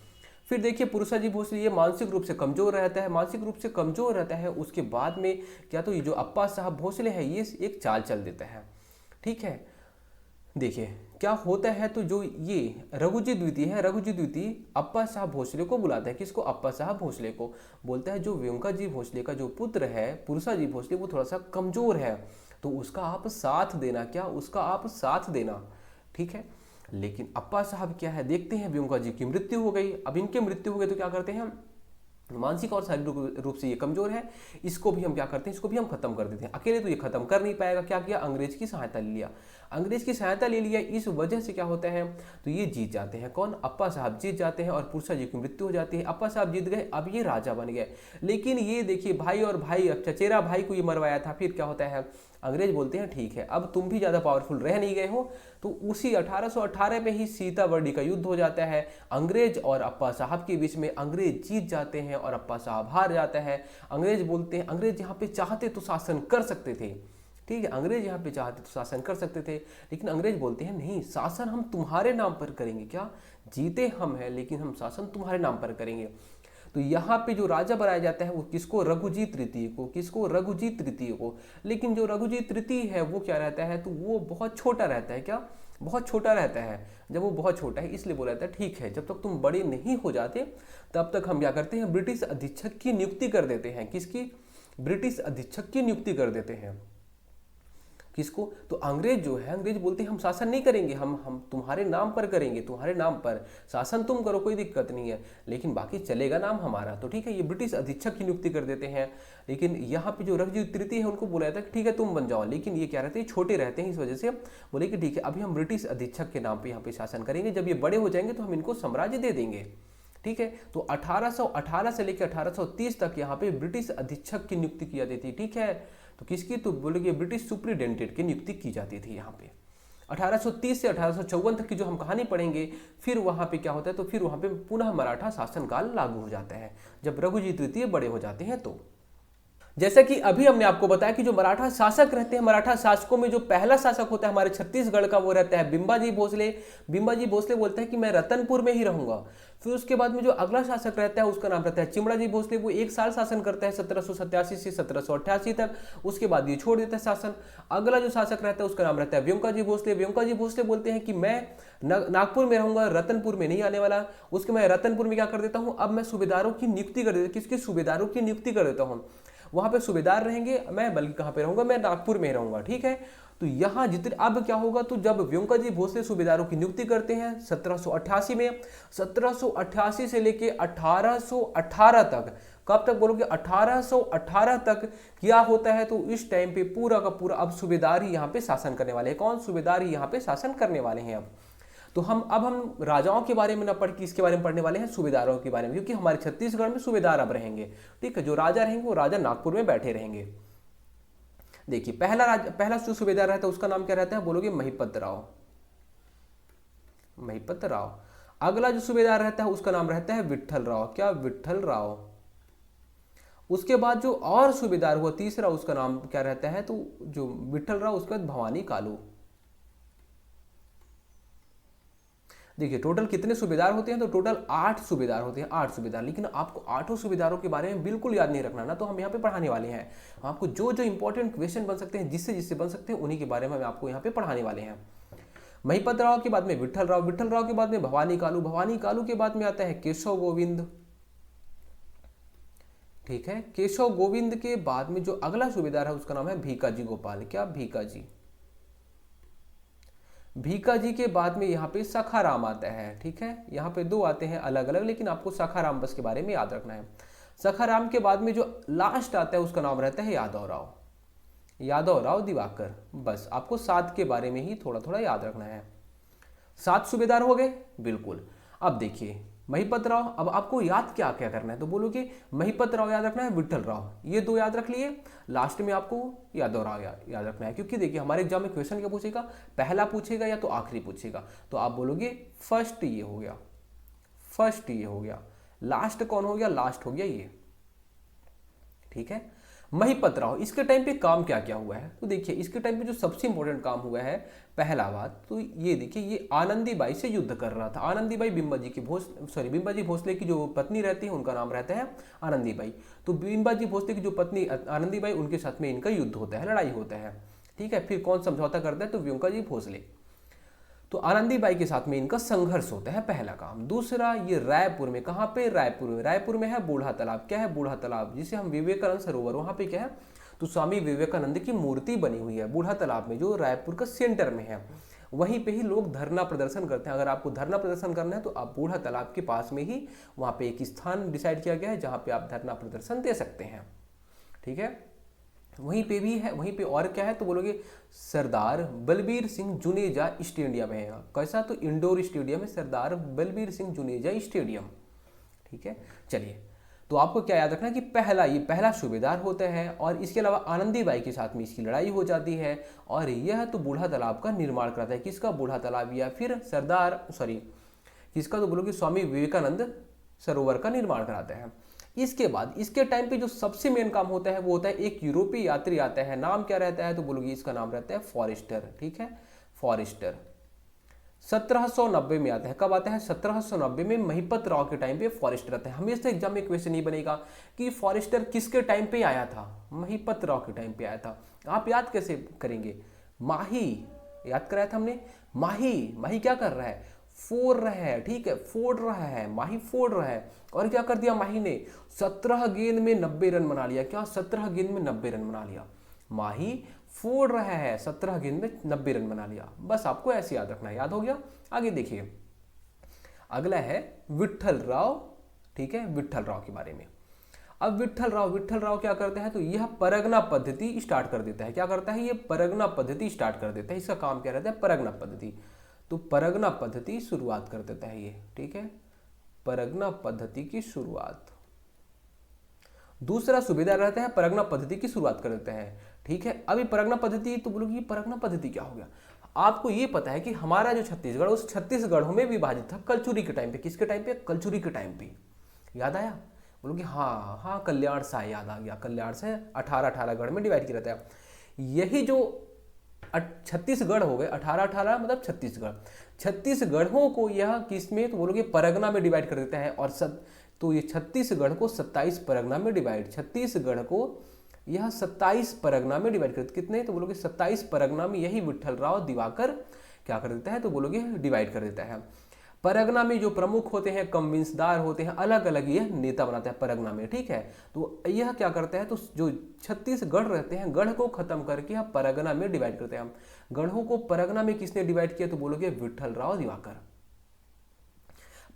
फिर देखिए पुरुषाजी भोसले, ये मानसिक रूप से कमजोर रहता है, मानसिक रूप से कमजोर रहता है। उसके बाद में क्या, तो ये जो अप्पा साहब भोसले है ये एक चाल चल देता है। ठीक है, देखिए क्या होता है, तो जो ये रघुजी द्वितीय है, रघुजी द्वितीय अप्पा साहब भोसले को बुलाता है। किसको? अप्पा साहब भोसले को। बोलता है जो व्योमकाजी भोसले का जो पुत्र है पुरुषाजी भोसले वो थोड़ा सा कमजोर है, तो उसका आप साथ देना। क्या? उसका आप साथ देना। ठीक है, लेकिन अप्पा साहब क्या है, देखते हैं व्योमकाजी की मृत्यु हो गई। अब इनकी मृत्यु हो गई तो क्या करते हैं, मानसिक और शारीरिक रूप से ये कमजोर है, इसको भी हम क्या करते हैं, इसको भी हम खत्म कर देते हैं। अकेले तो ये खत्म कर नहीं पाएगा। क्या किया? अंग्रेज की सहायता ले लिया। अंग्रेज की सहायता ले लिया, इस वजह से क्या होता है, तो ये जीत जाते हैं। कौन? अप्पा साहब जीत जाते हैं और पुरुषाजी की मृत्यु हो जाती है। अप्पा साहब जीत गए, अब ये राजा बन गए। लेकिन ये देखिए भाई और भाई, चचेरा भाई को ये मरवाया था। फिर क्या होता है, अंग्रेज बोलते हैं ठीक है अब तुम भी ज़्यादा पावरफुल रह नहीं गए हो। तो उसी 1818 में ही सीताबर्डी का युद्ध हो जाता है अंग्रेज और अप्पा साहब के बीच में। अंग्रेज जीत जाते हैं और अप्पा साहब हार जाता है। अंग्रेज बोलते हैं, अंग्रेज यहाँ पे चाहते तो शासन कर सकते थे, ठीक है, अंग्रेज यहाँ पे चाहते तो शासन कर सकते थे, लेकिन अंग्रेज बोलते हैं नहीं, शासन हम तुम्हारे नाम पर करेंगे। क्या, जीते हम हैं लेकिन हम शासन तुम्हारे नाम पर करेंगे। तो यहाँ पे जो राजा बनाया जाता है वो किसको, रघुजीत तृतीय को, किसको, रघुजीत तृतीय को। लेकिन जो रघुजीत तृतीय है वो क्या रहता है, तो वो बहुत छोटा रहता है। क्या, बहुत छोटा रहता है। जब वो बहुत छोटा है इसलिए बोला जाता है ठीक है, जब तक तुम बड़े नहीं हो जाते तब तक हम क्या करते हैं, ब्रिटिश अधीक्षक की नियुक्ति कर देते हैं। किसकी, ब्रिटिश अधीक्षक की नियुक्ति कर देते हैं। किसको, तो अंग्रेज जो है, अंग्रेज बोलते हैं हम शासन नहीं करेंगे, हम तुम्हारे नाम पर करेंगे, तुम्हारे नाम पर शासन तुम करो, कोई दिक्कत नहीं है, लेकिन बाकी चलेगा नाम हमारा। तो ठीक है, ये ब्रिटिश अधीक्षक की नियुक्ति कर देते हैं। लेकिन यहाँ पे जो रघुजीत तृतीय है उनको बोला जाता है ठीक है तुम बन जाओ, लेकिन ये क्या रहते हैं, छोटे रहते हैं, इस वजह से बोले कि ठीक है अभी हम ब्रिटिश अधीक्षक के नाम पर यहाँ पे शासन करेंगे, जब ये बड़े हो जाएंगे तो हम इनको साम्राज्य दे देंगे। ठीक है, तो 1818 से लेकर 1830 तक यहाँ पे ब्रिटिश अधीक्षक की नियुक्ति की जाती थी। ठीक है, तो किसकी, तो बोलेंगे ब्रिटिश सुप्रिटेंडेंट की नियुक्ति की जाती थी यहाँ पे। 1830 से 1854 तक की जो हम कहानी पढ़ेंगे, फिर वहाँ पे क्या होता है, तो फिर वहाँ पे पुनः मराठा शासनकाल लागू हो जाता है, जब रघुजीत तृतीय बड़े हो जाते हैं। तो जैसा कि अभी हमने आपको बताया कि जो मराठा शासक रहते हैं, मराठा शासकों में जो पहला शासक होता है हमारे छत्तीसगढ़ का, वो रहता है बिंबाजी भोसले। बिंबाजी भोसले बोलते हैं कि मैं रतनपुर में ही रहूंगा। फिर उसके बाद में जो अगला शासक रहता है उसका नाम रहता है चिमड़ाजी भोसले, वो 1 साल शासन करता है 1787 से 1788 तक, उसके बाद ये छोड़ देता है शासन। अगला जो शासक रहता है उसका नाम रहता है व्योमकाजी भोसले। व्योमकाजी भोसले बोलते हैं कि मैं नागपुर में रहूंगा, रतनपुर में नहीं आने वाला। उसके मैं रतनपुर में क्या कर देता हूँ, अब मैं सूबेदारों की नियुक्ति कर देता हूँ। किसकी, सूबेदारों की नियुक्ति कर देता हूँ, वहां पे सूबेदार रहेंगे, मैं बल्कि कहां पे रहूंगा, मैं नागपुर में रहूंगा। ठीक है, तो यहां जितने, अब क्या होगा, तो जब व्योमकाजी भोसले सूबेदारों की नियुक्ति करते हैं 1788 में, 1788 से लेके 1818 तक, कब तक बोलोगे, 1818 तक क्या होता है, तो इस टाइम पे पूरा का पूरा अब सूबेदार ही यहाँ पे शासन करने वाले हैं। कौन, सूबेदार ही यहाँ पे शासन करने वाले हैं। अब तो हम राजाओं के बारे में ना पढ़ के इसके बारे में पढ़ने वाले हैं, सूबेदारों के बारे में, क्योंकि हमारे छत्तीसगढ़ में सूबेदार अब रहेंगे। ठीक है, जो राजा रहेंगे वो राजा नागपुर में बैठे रहेंगे। देखिए पहला जो सूबेदार रहता है उसका नाम क्या रहता है, बोलोगे महिपत राव। महिपत राव। अगला जो सूबेदार रहता है उसका नाम रहता है विट्ठल राव। क्या, विट्ठल राव। उसके बाद जो और सूबेदार हुआ तीसरा, उसका नाम क्या रहता है, तो जो विट्ठल राव, उसके बाद भवानी कालू। देखिए टोटल कितने सूबेदार होते हैं, तो टोटल 8 सूबेदार होते हैं, 8 सूबेदार। लेकिन आपको 8 सूबेदारों के बारे में बिल्कुल याद नहीं रखना ना, तो हम यहाँ पे पढ़ाने वाले हैं। आपको जो जो इंपॉर्टेंट क्वेश्चन बन सकते हैं, जिससे बन सकते हैं, उन्हीं के बारे में हम आपको यहाँ पे पढ़ाने वाले हैं। महिपत राव के बाद में विट्ठल राव, विट्ठल राव के बाद में भवानी कालू, भवानी कालू के बाद में आता है केशव गोविंद। ठीक है, केशव गोविंद के बाद में जो अगला सूबेदार है उसका नाम है भीकाजी गोपाल। क्या, भीकाजी। भीकाजी के बाद में यहाँ पे सखाराम आता है। ठीक है, यहाँ पे 2 आते हैं अलग अलग, लेकिन आपको सखाराम बस के बारे में याद रखना है। सखाराम के बाद में जो लास्ट आता है उसका नाम रहता है यादव राव। यादव राव दिवाकर। बस आपको 7 के बारे में ही थोड़ा थोड़ा याद रखना है। 7 सूबेदार हो गए, बिल्कुल। अब देखिए महिपत राव, अब आपको याद क्या क्या करना है, तो बोलोगे महिपत राव याद रखना है, विट्ठल राव, ये 2 याद रख लिए। लास्ट में आपको यादव राव याद रखना है, क्योंकि देखिए हमारे एग्जाम में क्वेश्चन क्या पूछेगा, पहला पूछेगा या तो आखिरी पूछेगा। तो आप बोलोगे फर्स्ट ये हो गया, फर्स्ट ये हो गया, लास्ट कौन हो गया, लास्ट हो गया ये। ठीक है, महिपत राव, इसके टाइम पे काम क्या क्या हुआ है, तो देखिए इसके टाइम पे जो सबसे इंपॉर्टेंट काम हुआ है, पहला बात तो ये देखिए, ये आनंदीबाई से युद्ध कर रहा था। आनंदीबाई बिंबाजी भोसले की जो पत्नी रहती है उनका नाम रहता है आनंदीबाई। तो बिंबाजी भोसले की जो पत्नी आनंदीबाई, उनके साथ में इनका युद्ध होता है, लड़ाई होता है। ठीक है, फिर कौन समझौता करता है, तो व्योमकाजी भोसले। तो आनंदीबाई के साथ में इनका संघर्ष होता है, पहला काम। दूसरा, ये रायपुर में, कहाँ पे, रायपुर में, रायपुर में है बूढ़ा तालाब। क्या है, बूढ़ा तालाब, जिसे हम विवेकानंद सरोवर, वहां पे क्या है, तो स्वामी विवेकानंद की मूर्ति बनी हुई है बूढ़ा तालाब में, जो रायपुर का सेंटर में है। वहीं पे ही लोग धरना प्रदर्शन करते हैं। अगर आपको धरना प्रदर्शन करना है तो आप बूढ़ा तालाब के पास में ही वहां पे एक स्थान डिसाइड किया गया है जहां पे आप धरना प्रदर्शन दे सकते हैं। ठीक है, वहीं पे भी है, वहीं पे और क्या है, तो बोलोगे सरदार बलबीर सिंह जुनेजा स्टेडियम है। कैसा, तो इंडोर स्टेडियम है, सरदार बलबीर सिंह जुनेजा स्टेडियम। ठीक है, चलिए, तो आपको क्या याद रखना है कि ये पहला सूबेदार होता है, और इसके अलावा आनंदीबाई के साथ में इसकी लड़ाई हो जाती है, और यह तो बूढ़ा तालाब का निर्माण कराता है। किसका, बूढ़ा तालाब, या फिर किसका, तो बोलोगे स्वामी विवेकानंद सरोवर का निर्माण कराते हैं। इसके बाद इसके टाइम पे जो सबसे मेन काम होता है वो होता है एक यूरोपीय यात्री आता है, नाम क्या रहता है तो बोलोगे इसका नाम रहता है फॉरेस्टर। ठीक है, फॉरेस्टर 1790 में आता है। कब आता है? 1790 में महिपत राव के टाइम पे फॉरेस्टर आता है। हमेशा एग्जाम में क्वेश्चन नहीं बनेगा कि फॉरेस्टर किसके टाइम पे आया था, महिपत राव के टाइम पे आया था। आप याद कैसे करेंगे? माही याद कराया था हमने, माही माही क्या कर रहा है? फोड़ रहा है। ठीक है, फोड़ रहा है, माही फोड़ रहा है। और क्या कर दिया माही ने? 17 गेंद में 90 रन बना लिया। क्या? 17 गेंद में 90 रन बना लिया। माही फोड़ रहा है, 17 गेंद में 90 रन बना लिया। बस आपको ऐसे याद रखना है। याद हो गया? आगे देखिए, अगला है विट्ठल राव। ठीक है, विट्ठल राव के बारे में। अब विट्ठल राव क्या करते हैं तो यह परगना पद्धति स्टार्ट कर देता है। क्या करता है? ये परगना पद्धति स्टार्ट कर देता है। इसका काम क्या रहता है? परगना पद्धति। तो परगना पद्धति शुरुआत कर देता है ये। ठीक है, परगना पद्धति की शुरुआत। दूसरा सूबेदार रहता है, परगना पद्धति की शुरुआत कर देता है। ठीक है, अभी परगना पद्धति तो बोलोगे परगना पद्धति क्या हो गया? आपको ये पता है कि हमारा जो छत्तीसगढ़ उस छत्तीसगढ़ों में विभाजित था कलचुरी के टाइम पे। किसके टाइम पे? कलचुरी के टाइम पे। याद आया? बोलोगे हाँ हाँ, कल्याण सा याद आ गया। कल्याण से 18 गढ़ में डिवाइड किया रहता है। यही जो 36 गढ़ हो गए, 18 मतलब छत्तीसगढ़, छत्तीसगढ़ों को यह किस में तो बोलोगे परगना में डिवाइड कर देता है। और तो ये छत्तीसगढ़ को 27 परगना में डिवाइड, छत्तीसगढ़ को यह 27 परगना में डिवाइड कर देते। कितने? तो बोलोगे 27 परगना में यही विट्ठल राव दिवाकर क्या कर देता है तो बोलोगे डिवाइड कर देता है। परगना में जो प्रमुख होते हैं, कन्विंसदार होते हैं, अलग अलग यह नेता बनाता है परगना में। ठीक है, तो यह क्या करता है तो जो 36 गढ़ रहते हैं, गढ़ को खत्म करके यह परगना में डिवाइड करते हैं। गढ़ों को परगना में किसने डिवाइड किया तो बोलोगे विट्ठल राव दिवाकर।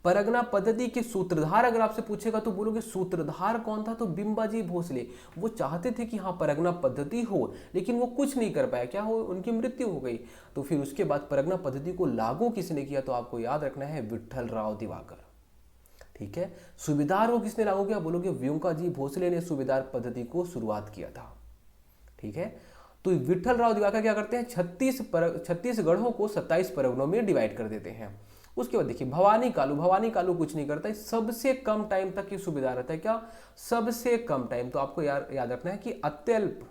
परगना पद्धति के सूत्रधार अगर आपसे पूछेगा तो बोलोगे सूत्रधार कौन था तो बिंबाजी भोसले। वो चाहते थे कि हाँ परगना पद्धति हो, लेकिन वो कुछ नहीं कर पाया। क्या हो? उनकी मृत्यु हो गई। तो फिर उसके बाद परगना पद्धति को लागू किसने किया तो आपको याद रखना है विट्ठल राव दिवाकर। ठीक है, सूबेदार को किसने लागू किया? बोलोगे व्योमकाजी भोसले ने सूबेदार पद्धति को शुरुआत किया था। ठीक है, तो विट्ठल राव दिवाकर क्या करते हैं? 36 गढ़ों को 27 परगनों में डिवाइड कर देते हैं। उसके बाद देखिए भवानी कालू कुछ नहीं करता है, सबसे कम टाइम तक ये सूबेदार रहता है। क्या? सबसे कम टाइम। तो आपको याद रखना है कि अत्यल्प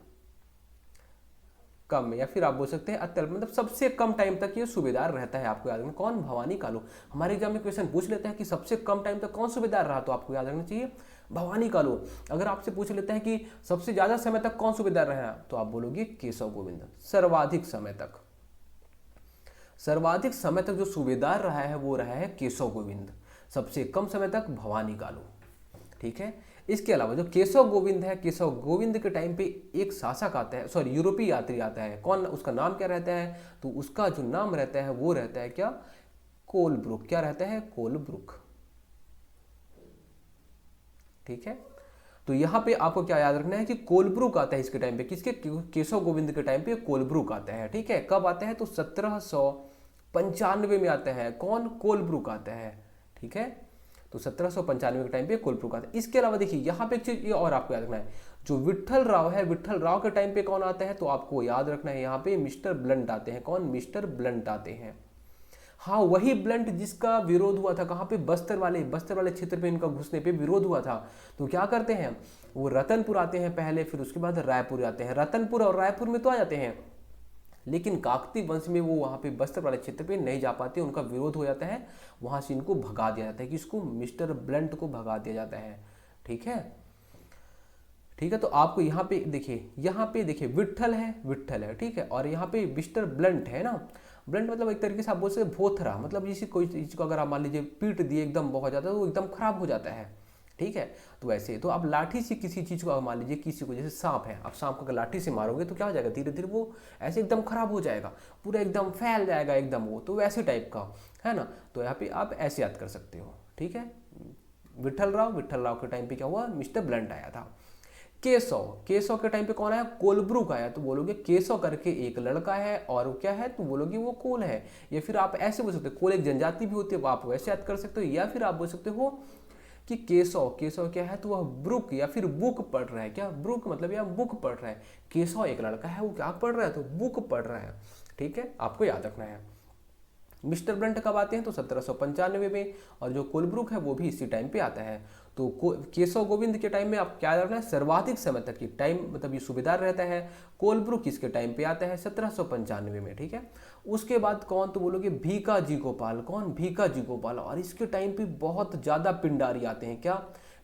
कम, या फिर आप बोल सकते हैं अत्यल्प, मतलब सबसे कम टाइम तक ये सूबेदार रहता है। आपको याद रखना कौन? भवानी कालू। हमारे एग्जाम में क्वेश्चन पूछ लेते हैं कि सबसे कम टाइम तक कौन सूबेदार रहा, तो आपको याद रखना चाहिए भवानी कालू। अगर आपसे पूछ लेते हैं कि सबसे ज्यादा समय तक कौन सूबेदार रहा तो आप बोलोगे केशव गोविंद। सर्वाधिक समय तक जो सूबेदार रहा है वो रहा है केशव गोविंद। सबसे कम समय तक भवानी कालू। ठीक है, इसके अलावा जो केशव गोविंद है, केशव गोविंद के टाइम पे एक शासक आता है, सॉरी यूरोपीय यात्री आता है। कौन? उसका नाम क्या रहता है तो उसका जो नाम रहता है वो रहता है क्या? कोलब्रुक। क्या रहता है? कोलब्रुक। ठीक है, तो यहां पे आपको क्या याद रखना है कि कोलब्रुक आता है इसके टाइम पे। किसके? केशव गोविंद के टाइम पे कोलब्रुक आता है। ठीक है, कब आता है तो 1795 में आता है। कौन? कोलब्रुक आता है। ठीक है, तो 1795 के टाइम पे कोलब्रुक आता है। इसके अलावा देखिए यहाँ पे एक चीज ये और आपको याद रखना है, जो विट्ठल राव है, विट्ठल राव के टाइम पे कौन आता है तो आपको याद रखना है यहाँ पे मिस्टर ब्लंट आते हैं। कौन? मिस्टर ब्लंट आते हैं। हाँ, वही ब्लंट जिसका विरोध हुआ था कहाँ पे? बस्तर वाले क्षेत्र पे इनका घुसने पे विरोध हुआ था। तो क्या करते हैं वो रतनपुर आते हैं पहले, फिर उसके बाद रायपुर आते हैं। रतनपुर और रायपुर में तो आ जाते हैं, लेकिन काकती वंश में वो वहाँ पे बस्तर वाले क्षेत्र पे नहीं जा पाते, उनका विरोध हो जाता है। वहाँ से इनको भगा दिया जाता है, किसको? मिस्टर ब्लंट को भगा दिया जाता है। ठीक है, ठीक है, तो आपको यहाँ पे देखिए विट्ठल है। ठीक है, और यहाँ पे मिस्टर ब्लंट है ना। ब्लंट मतलब एक तरीके से आप बोल सकते भोथरा, मतलब जैसे कोई चीज को अगर आप मान लीजिए पीट दिए एकदम बहुत ज्यादा तो वो एकदम खराब हो जाता है। ठीक है, तो वैसे तो आप लाठी से किसी चीज को मान लीजिए, किसी को जैसे सांप है, आप सांप को अगर लाठी से मारोगे तो क्या हो जाएगा? धीरे धीरे वो ऐसे एकदम खराब हो जाएगा, पूरा एकदम फैल जाएगा एकदम वो, तो वैसे टाइप का है ना। तो यहाँ पे आप ऐसे याद कर सकते हो। ठीक है, विट्ठल राव के टाइम पे क्या हुआ? मिस्टर ब्लंट आया था। केशव के टाइम पे कौन आया? कोलब्रुक आया। तो बोलोगे केशव करके एक लड़का है और वो क्या है तो बोलोगे वो कोल है। या फिर आप ऐसे बोल सकते हो कोल एक जनजाति भी होती है, आप वैसे याद कर सकते हो। या फिर आप बोल सकते हो कि केशव क्या है तो वह ब्रुक या फिर बुक पढ़ रहा है। क्या? ब्रुक मतलब यह बुक पढ़ रहा है। केशव एक लड़का है, वो क्या पढ़ रहा है तो बुक पढ़ रहा है। ठीक है, आपको याद रखना है। मिस्टर ब्लंट कब आते हैं तो 1795 में, और जो कोलब्रुक है वो भी इसी टाइम पे आता है। तो केशव गोविंद के टाइम में आप क्या रखना है, सर्वाधिक समय तक ये टाइम मतलब ये सूबेदार रहता है। कोलब्रुक इसके टाइम पे आता है 1795 में, ठीक है। उसके बाद कौन, तो बोलोगे भीकाजी गोपाल। कौन, भीकाजी गोपाल। और इसके टाइम पे बहुत ज़्यादा पिंडारी आते हैं। क्या,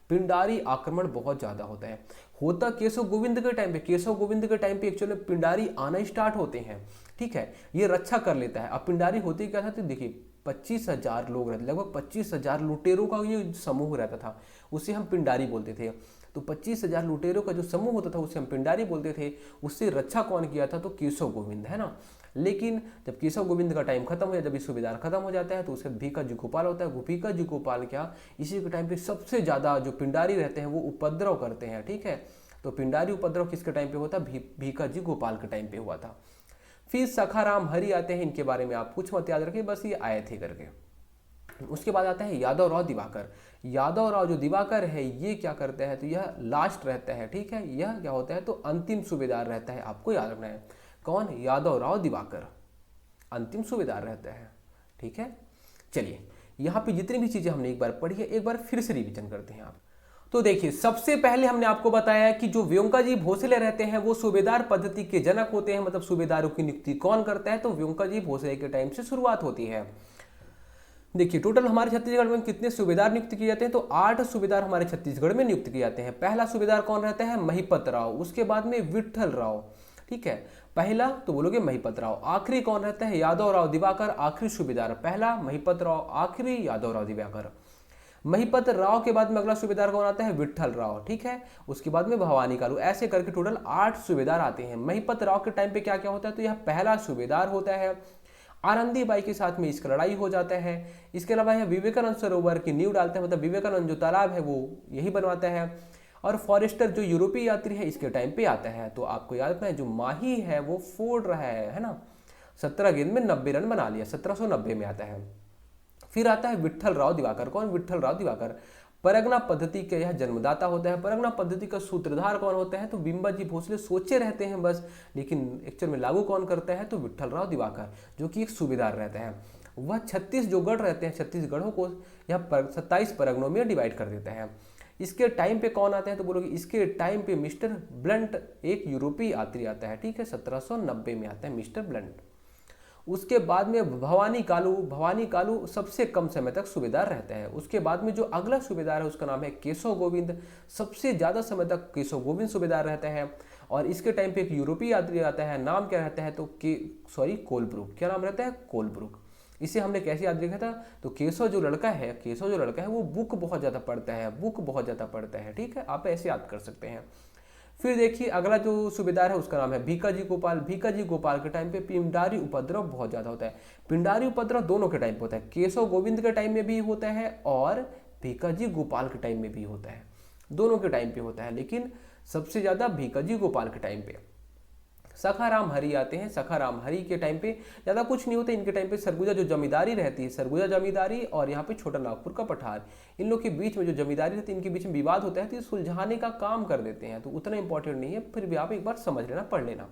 पिंडारी आक्रमण बहुत ज़्यादा होता है। होता केशव गोविंद के टाइम पे, केशव गोविंद के टाइम पे एक्चुअली पिंडारी आना स्टार्ट होते हैं, ठीक है। ये रक्षा कर लेता है। अब पिंडारी होते क्या था, तो देखिए 25,000 लोग रहते, लगभग 25,000 लुटेरों का ये समूह रहता था, उसे हम पिंडारी बोलते थे। तो 25,000 लुटेरों का जो समूह होता था उसे हम पिंडारी बोलते थे। उससे रक्षा कौन किया था, तो केशव गोविंद, है ना। लेकिन जब केशव गोविंद का टाइम खत्म हो जाए, जब ये सूबेदार खत्म हो जाता है, तो उसके भीकाजी गोपाल होता है। भीकाजी गोपाल क्या, इसी के टाइम पे सबसे ज़्यादा जो पिंडारी रहते हैं वो उपद्रव करते हैं, ठीक है। तो पिंडारी उपद्रव किसके टाइम पे होता है, भीकाजी गोपाल के टाइम पे हुआ था। फिर सखाराम हरि आते हैं, इनके बारे में आप कुछ मत याद रखिए, बस ये आए थे करके। उसके बाद आता है यादव राव दिवाकर। यादव राव जो दिवाकर है ये क्या करते हैं, तो यह लास्ट रहता है, ठीक है। यह क्या होता है, तो अंतिम सूबेदार रहता है, आपको याद रखना है। कौन, यादव राव दिवाकर अंतिम सूबेदार रहता है, ठीक है। चलिए यहाँ पे जितनी भी चीजें हमने एक बार पढ़ी है, एक बार फिर से रिवीजन करते हैं आप। तो देखिए सबसे पहले हमने आपको बताया कि जो व्योमकाजी भोसले रहते हैं वो सूबेदार पद्धति के जनक होते हैं। मतलब सूबेदारों की नियुक्ति कौन करता है, तो व्योमकाजी भोसले के टाइम से शुरुआत होती है। देखिए टोटल हमारे छत्तीसगढ़ में कितने सूबेदार नियुक्त किए जाते हैं, तो 8 सूबेदार हमारे छत्तीसगढ़ में नियुक्त किए जाते हैं। पहला सूबेदार कौन रहता है, महिपत राव। उसके बाद में विट्ठल राव, ठीक है। पहला तो बोलोगे महिपत राव। आखिरी कौन रहता है, यादव राव दिवाकर। आखिरी सूबेदार पहला महिपत राव, आखिरी यादव राव दिवाकर। महिपत राव के बाद में अगला सूबेदार कौन आता है, विट्ठल राव, ठीक है। उसके बाद में भवानी कालू। ऐसे करके टोटल 8 सूबेदार आते हैं। महिपत राव के टाइम पे क्या क्या होता है, तो यह पहला सूबेदार होता है। आनंदी बाई के साथ में इसका लड़ाई हो जाता है। इसके अलावा यह विवेकानंद सरोवर की नींव डालते हैं, मतलब विवेकानंद जो तालाब है वो यही बनवाता है। और फॉरेस्टर जो यूरोपीय यात्री है इसके टाइम पे आता है। तो आपको याद रखना है जो माही है वो फोड़ रहा है ना। 17 गेंद में 90 रन बना लिया, 1790 में आता है। फिर आता है विट्ठल राव दिवाकर। कौन, विट्ठल राव दिवाकर। परगना पद्धति के यह जन्मदाता होता है। परगना पद्धति का सूत्रधार कौन होता है, तो बिंबाजी भोसले सोचे रहते हैं बस, लेकिन एक्चुअल में लागू कौन करता है, तो विट्ठल राव दिवाकर, जो कि एक सूबेदार रहता है। वह 36 जो गढ़ रहते हैं, 36 गढ़ों को यह 27 परगनों में डिवाइड कर देता है। इसके टाइम पे कौन आते हैं, तो बोलोगे इसके टाइम पे मिस्टर ब्लंट एक यूरोपीय यात्री आता है, ठीक है। 1790 में आता है मिस्टर ब्लंट। उसके बाद में भवानी कालू। भवानी कालू सबसे कम समय तक सूबेदार रहता है। उसके बाद में जो अगला सूबेदार है उसका नाम है केशव गोविंद। सबसे ज़्यादा समय तक केशव गोविंद सूबेदार रहता है। और इसके टाइम पे एक यूरोपीय यात्री आता है, नाम क्या रहता है, तो कोलब्रुक। क्या नाम रहता है, कोलब्रुक। इसे हमने कैसे याद रखा था, तो केशव जो लड़का है वो बुक बहुत ज़्यादा पढ़ता है, ठीक है। आप ऐसे याद कर सकते हैं। फिर देखिए अगला जो सूबेदार है उसका नाम है भीकाजी गोपाल। भीकाजी गोपाल के टाइम पे पिंडारी उपद्रव बहुत ज़्यादा होता है। पिंडारी उपद्रव दोनों के टाइम पे होता है, केशव गोविंद के टाइम में भी होता है और भीकाजी गोपाल के टाइम में भी होता है। दोनों के टाइम पे होता है, लेकिन सबसे ज़्यादा भीकाजी गोपाल के टाइम पे। सखाराम हरि आते हैं। सखाराम हरि के टाइम पे ज़्यादा कुछ नहीं होता। इनके टाइम पे सरगुजा जो जमींदारी रहती है, सरगुजा जमींदारी और यहाँ पे छोटा नागपुर का पठार, इन लोग के बीच में जो जमींदारी रहती है इनके बीच में विवाद होता है, तो ये सुलझाने का काम कर देते हैं। तो उतना इंपॉर्टेंट नहीं है, फिर भी आप एक बार समझ लेना, पढ़ लेना।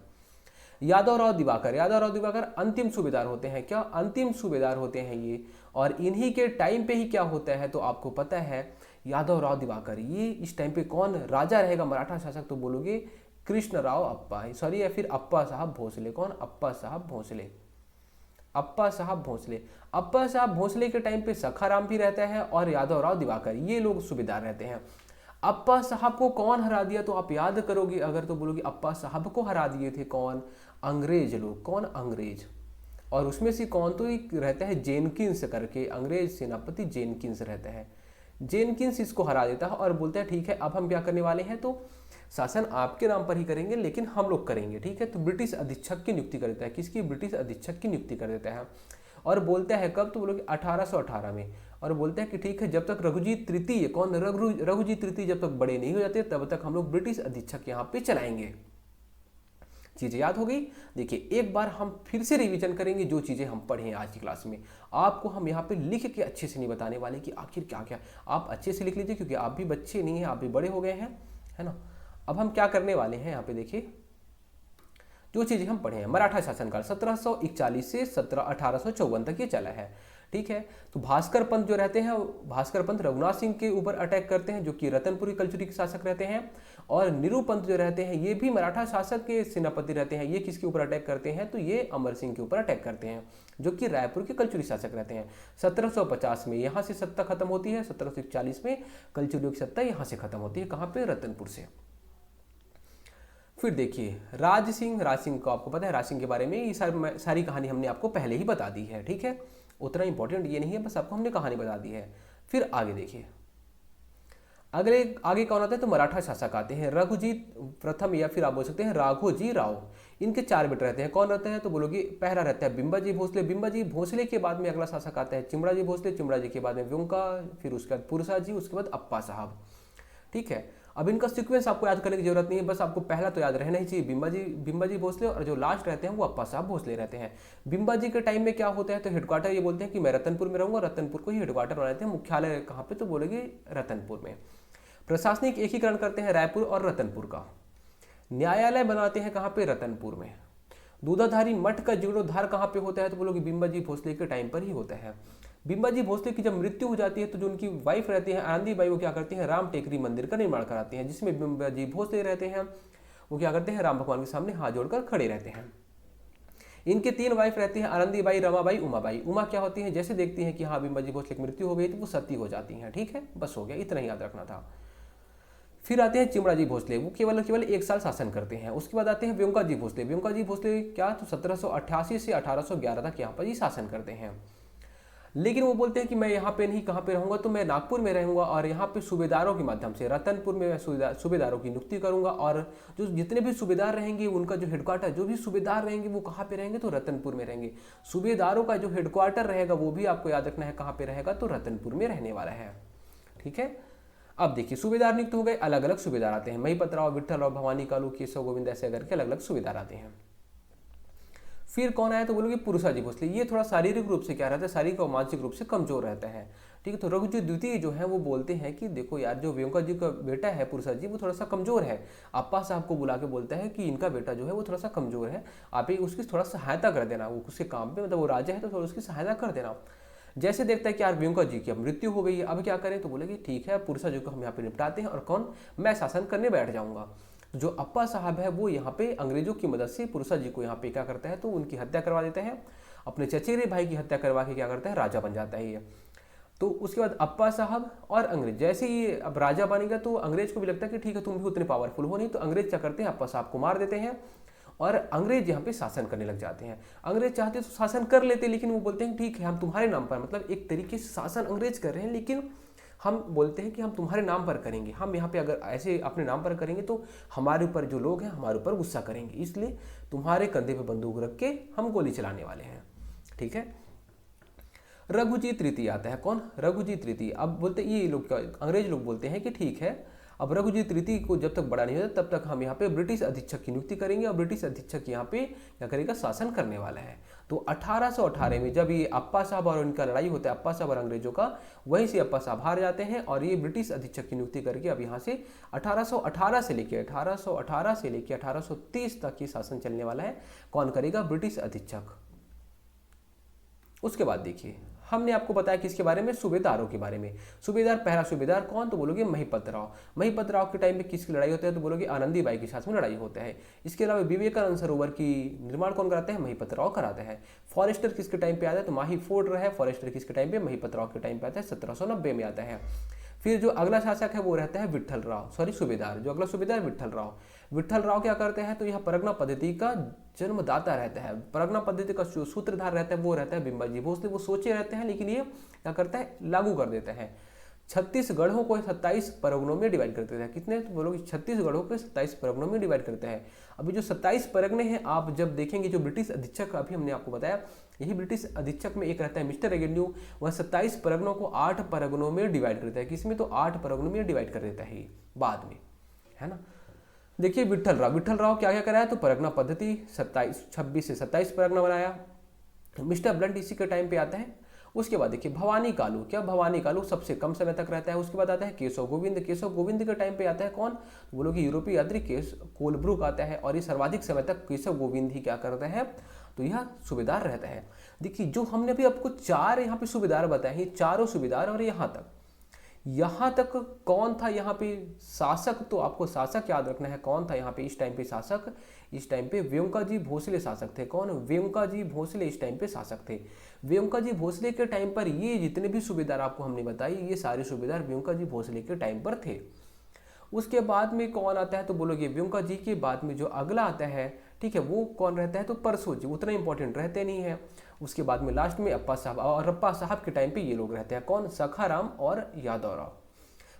यादव राव दिवाकर। यादव राव दिवाकर अंतिम सूबेदार होते हैं। क्या, अंतिम सूबेदार होते हैं ये। और इन्हीं के टाइम पे ही क्या होता है, तो आपको पता है यादव राव दिवाकर ये इस टाइम पे कौन राजा रहेगा, मराठा शासक, तो बोलोगे कृष्ण राव अप्पा, सॉरी या फिर अप्पा साहब भोसले। कौन, अप्पा साहब भोसले। अप्पा साहब भोसले। अप्पा साहब भोसले के टाइम पे सखाराम भी रहता है और यादव राव दिवाकर, ये लोग सूबेदार रहते हैं। अप्पा साहब को कौन हरा दिया, तो आप याद करोगे अगर, तो बोलोगे अप्पा साहब को हरा दिए थे कौन, अंग्रेज लोग। कौन, अंग्रेज। और उसमें से कौन, तो एक रहता है जेनकिंस करके, अंग्रेज सेनापति जेनकिंस रहता है। जेनकिंस इसको हरा देता है और बोलता है ठीक है अब हम क्या करने वाले हैं, तो शासन आपके नाम पर ही करेंगे लेकिन हम लोग करेंगे, ठीक है। तो ब्रिटिश अधीक्षक की नियुक्ति कर देता है। किसकी, ब्रिटिश अधीक्षक की नियुक्ति कर देता है। और बोलता है कब, तो बोलोगे 1818 में। और बोलता है कि ठीक है जब तक रघुजीत तृतीय, कौन, रघुजीत तृतीय जब तक बड़े नहीं हो जाते तब तक हम लोग ब्रिटिश अधीक्षक यहाँ पे चलाएंगे। चीज़ें याद हो गई। देखिए एक बार हम फिर से रिवीजन करेंगे जो चीज़ें हम पढ़े हैं आज की क्लास में। आपको हम यहाँ पे लिख के अच्छे से नहीं बताने वाले कि आखिर क्या क्या, आप अच्छे से लिख लीजिए क्योंकि आप भी बच्चे नहीं हैं, आप भी बड़े हो गए हैं, है ना। अब हम क्या करने वाले हैं यहाँ पे देखिए, जो चीज़ें हम पढ़े हैं। मराठा शासनकाल 1741 से 1854 तक ये चला है, ठीक है। तो भास्कर पंत जो रहते हैं, भास्कर पंत रघुनाथ सिंह के ऊपर अटैक करते हैं, जो कि रतनपुरी कल्चुरी के शासक रहते हैं। और निरू पंत जो रहते हैं, ये भी मराठा शासक के सेनापति रहते हैं। ये किसके ऊपर अटैक करते हैं? तो ये अमर सिंह के ऊपर अटैक करते हैं, जो कि रायपुर के कल्चुरी शासक रहते हैं। 1750 में यहाँ से सत्ता खत्म होती है, 1741 में कल्चुरियों की सत्ता यहाँ से खत्म होती है। कहाँ पे? रतनपुर से। फिर देखिए राज सिंह को आपको पता है, राज सिंह के बारे में ये सारी कहानी हमने आपको पहले ही बता दी है, ठीक है। उतना इंपॉर्टेंट ये नहीं है, बस आपको हमने कहानी बता दी है। फिर आगे देखिए, आगे कौन आता है? तो मराठा शासक आते हैं, रघुजीत प्रथम, या फिर आप बोल सकते हैं राघोजी राव। इनके 4 बेटे रहते हैं। कौन रहते हैं? तो बोलोगे पहला रहता है बिंबाजी भोसले। बिंबाजी भोसले के बाद में अगला शासक आता है चिमड़ाजी भोसले। चिमड़ाजी के बाद में व्योंका, फिर उसके बाद पुरसाजी, उसके बाद अप्पा साहब, ठीक है। अब इनका सीक्वेंस आपको याद करने की जरूरत नहीं है, बस आपको पहला तो याद रहना ही चाहिए, बिंबाजी भोसले, और जो लास्ट रहते हैं वो अप्पा साहब भोसले रहते हैं। बिंबाजी के टाइम में क्या होता है? तो हेडक्वार्टर ये बोलते हैं कि मैं रतनपुर में रहूंगा, रतनपुर को ही हेडक्वार्टर बनाते हैं। मुख्यालय कहाँ पे? तो बोलेंगे रतनपुर में। प्रशासनिक एकीकरण करते हैं रायपुर और रतनपुर का। न्यायालय बनाते हैं कहाँ पे? रतनपुर में। दूधाधारी मठ का जीर्णोद्धार कहाँ पे होता है? तो बोलोगे बिंबाजी भोसले के टाइम पर ही होता है। बिंबाजी भोसले की जब मृत्यु हो जाती है तो जो उनकी वाइफ रहती है आनंदी बाई, वो क्या करती हैं? राम टेकरी मंदिर का निर्माण कराती हैं, जिसमें बिंबाजी भोसले रहते हैं। वो क्या करते हैं? राम भगवान के सामने हाथ जोड़कर खड़े रहते हैं। इनके 3 वाइफ रहती हैं, आनंदी बाई, रमाबाई, उमाबाई। उमा क्या होती है? जैसे देखती हैं कि हाँ बिंबाजी भोसले की मृत्यु हो गई तो वो सती हो जाती हैं, ठीक है। बस हो गया, इतना ही याद रखना था। फिर आते हैं चिमड़ाजी भोसले, वो केवल 1 साल शासन करते हैं। उसके बाद आते हैं व्योंकाजी भोसले। व्योंकाजी भोसले क्या? तो 1788 से 1811 तक यहाँ पर ही शासन करते हैं। लेकिन वो बोलते हैं कि मैं यहाँ पे नहीं, कहाँ पे रहूंगा? तो मैं नागपुर में रहूंगा, और यहाँ पे सूबेदारों के माध्यम से रतनपुर में मैं सूबेदारों की नियुक्ति करूंगा। और जो जितने भी सूबेदार रहेंगे, उनका जो हेडक्वार्टर, जो भी सूबेदार रहेंगे वो कहाँ पे रहेंगे? तो रतनपुर में रहेंगे। सूबेदारों का जो हेडक्वार्टर रहेगा वो भी आपको याद रखना है, कहाँ पे रहेगा? तो रतनपुर में रहने वाला है, ठीक है। अब देखिए सूबेदार नियुक्त हो गए, अलग अलग सूबेदार आते हैं। महिपत राव, विठल राव, भवानी कालू, केशव गोविंद, ऐसे करके अलग अलग सूबेदार आते हैं। फिर कौन आया? तो बोलोगे पुरुषाजी भोसले। ये थोड़ा शारीरिक रूप से क्या रहता है? शारीरिक और मानसिक रूप से कमजोर रहता है, ठीक है। तो रघुजी द्वितीय जो है वो बोलते हैं कि देखो यार, जो व्योंका जी का बेटा है पुरुषाजी, वो थोड़ा सा कमजोर है। अप्पा साहब को बुला के बोलता है कि इनका बेटा जो है वो थोड़ा सा कमजोर है, आप ही उसकी थोड़ा सहायता कर देना, वो उसके काम पे, मतलब वो राजा है तो थोड़ा उसकी सहायता कर देना। जैसे देखता है कि यार व्योंका जी की अब मृत्यु हो गई है, अब क्या करें? तो बोलेगी ठीक है, पुरुषा जी को हम यहाँ पे निपटाते हैं, और कौन? मैं शासन करने बैठ जाऊंगा। जो अप्पा साहब है वो यहाँ पे अंग्रेजों की मदद से पुरुषा जी को यहाँ पे क्या करता है? तो उनकी हत्या करवा देता है। अपने चचेरे भाई की हत्या करवा के क्या करता है? राजा बन जाता है ये। तो उसके बाद अप्पा साहब और अंग्रेज, जैसे ही अब राजा बनेगा तो अंग्रेज को भी लगता है कि ठीक है तुम भी उतने पावरफुल हो नहीं, तो अंग्रेज क्या करते हैं? अप्पा साहब को मार देते हैं, और अंग्रेज यहाँ पे शासन करने लग जाते हैं। अंग्रेज चाहते तो शासन कर लेते, लेकिन वो बोलते हैं ठीक है हम तुम्हारे नाम पर, मतलब एक तरीके से शासन अंग्रेज कर रहे हैं, लेकिन हम बोलते हैं कि हम तुम्हारे नाम पर करेंगे। हम यहाँ पे अगर ऐसे अपने नाम पर करेंगे तो हमारे ऊपर जो लोग हैं हमारे ऊपर गुस्सा करेंगे, इसलिए तुम्हारे कंधे पे बंदूक रख के हम गोली चलाने वाले हैं, ठीक है। रघुजी तृतीय आता है। कौन? रघुजी तृतीय। अब बोलते ये लोग, अंग्रेज लोग बोलते हैं कि ठीक है, अब रघुजी तृतीय को जब तक बड़ा नहीं होता तब तक हम यहाँ पे ब्रिटिश अधीक्षक की नियुक्ति करेंगे, और ब्रिटिश अधीक्षक यहाँ पे क्या करेगा? शासन करने वाला है। तो 1818 में जब ये अप्पा साहब और उनका लड़ाई होता है, अप्पा साहब और अंग्रेजों का, वहीं से अप्पा साहब हार जाते हैं, और ये ब्रिटिश अधीक्षक की नियुक्ति करके अब यहाँ से 1818 से लेकर 1830 तक ये शासन चलने वाला है। कौन करेगा? ब्रिटिश अधीक्षक। उसके बाद देखिए हमने आपको बताया किसके बारे में? सूबेदारों के बारे में। सूबेदार, पहला सूबेदार कौन? तो बोलोगे महिपत राव। महिपत राव के टाइम पे किसकी लड़ाई होता है? तो बोलोगे आनंदी बाई के साथ में लड़ाई होता है। इसके अलावा विवेकानंद सरोवर की निर्माण कौन कराते हैं? महिपत राव कराते हैं। फॉरेस्टर किसके टाइम पे आता है? तो माही फोर्ट रहा है फॉरेस्टर किसके टाइम पे? महिपत राव के टाइम पे आता है, 1790 में आता है। फिर जो अगला शासक है वो रहता है विठल राव, सॉरी सूबेदार, जो अगला सूबेदार विठल राव। विठल राव क्या करते हैं? तो यह परगना पद्धति का जन्मदाता रहता है। परगना पद्धति का जो सूत्रधार रहता है वो रहता है बिंबाजी भोसले। वो सोचे रहते हैं, लेकिन ये क्या करता है? लागू कर देता है। 36 गढ़ों को 27 परगनों में डिवाइड कर देता है। कितने? तो बोलो 36 गढ़ों को 27 परगनों में डिवाइड करता है। अभी जो 27 परगने हैं, आप जब देखेंगे जो ब्रिटिश अधीक्षक, अभी हमने आपको बताया, यही ब्रिटिश अधीक्षक में एक रहता है मिस्टर रेवेन्यू, वह 27 परगनों को 8 परगनों में डिवाइड करता है। किसमें? तो 8 परगनों में डिवाइड कर देता है बाद में, है ना। देखिए विठल राव क्या क्या कराया? तो परगना पद्धति 26 से 27 परगना बनाया। मिस्टर ब्लंट इसी के टाइम पे आता है। उसके बाद देखिए भवानी कालू, क्या भवानी कालू सबसे कम समय तक रहता है। उसके बाद आता है केशव गोविंद, केशव गोविंद के टाइम पे आता है कौन, बोलो कि यूरोपीय यात्री कोलब्रुक आता है, और ये सर्वाधिक समय तक केशव गोविंद ही क्या करता है, तो यह सूबेदार रहता है। देखिए जो हमने भी आपको 4 यहाँ पे सूबेदार बताए हैं, चारों सूबेदार, और यहाँ तक कौन था यहाँ पे शासक, तो आपको शासक याद रखना है कौन था यहाँ पे इस टाइम पे शासक। इस टाइम पे वेंका जी भोसले शासक थे। कौन, वेंका जी भोसले इस टाइम पे शासक थे। वेंका जी भोसले के टाइम पर ये जितने भी सूबेदार आपको हमने बताई, ये सारे सूबेदार वेंका जी भोसले के टाइम पर थे। उसके बाद में कौन आता है, तो बोलोगे वेंका जी के बाद में जो अगला आता है, ठीक है, वो कौन रहता है, तो परसो जी, उतना इंपॉर्टेंट रहते नहीं है। उसके बाद में लास्ट में अप्पा साहब, और अप्पा साहब के टाइम पे ये लोग रहते हैं कौन, सखाराम और यादवराव।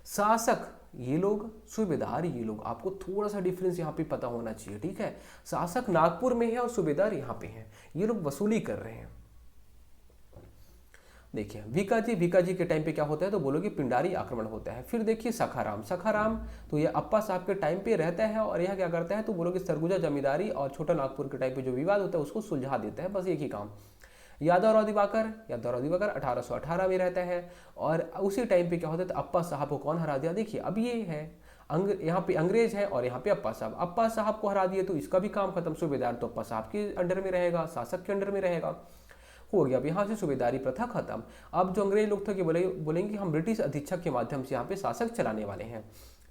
शासक ये लोग, सूबेदार ये लोग, आपको थोड़ा सा डिफरेंस यहाँ पे पता होना चाहिए, ठीक है। शासक नागपुर में है और सूबेदार यहाँ पे हैं, ये लोग वसूली कर रहे हैं। देखिए भिकाजी के टाइम पे क्या होता है, तो बोलोगे पिंडारी आक्रमण होता है। फिर देखिए सखाराम, तो ये अप्पा साहब के टाइम पे रहता है, और यह क्या करता है, तो बोलोगे सरगुजा जमींदारी और छोटा नागपुर के टाइम पे जो विवाद होता है उसको सुलझा देता है, बस एक ही काम। यादवराव दिवाकर 1818 में रहता है, और उसी टाइम पे क्या होता है, तो अप्पा साहब को कौन हरा दिया, देखिए अब ये है यहाँ पे अंग्रेज है, और यहाँ पे अप्पा साहब को हरा दिए, तो इसका भी काम खत्म। सूबेदार तो अप्पा साहब के अंडर में रहेगा, शासक के अंडर में रहेगा, हो गया। अब यहाँ से सूबेदारी प्रथा खत्म। अब जो अंग्रेज लोग थे कि बोलेंगे कि हम ब्रिटिश अधीक्षक के माध्यम से यहाँ पे शासक चलाने वाले हैं,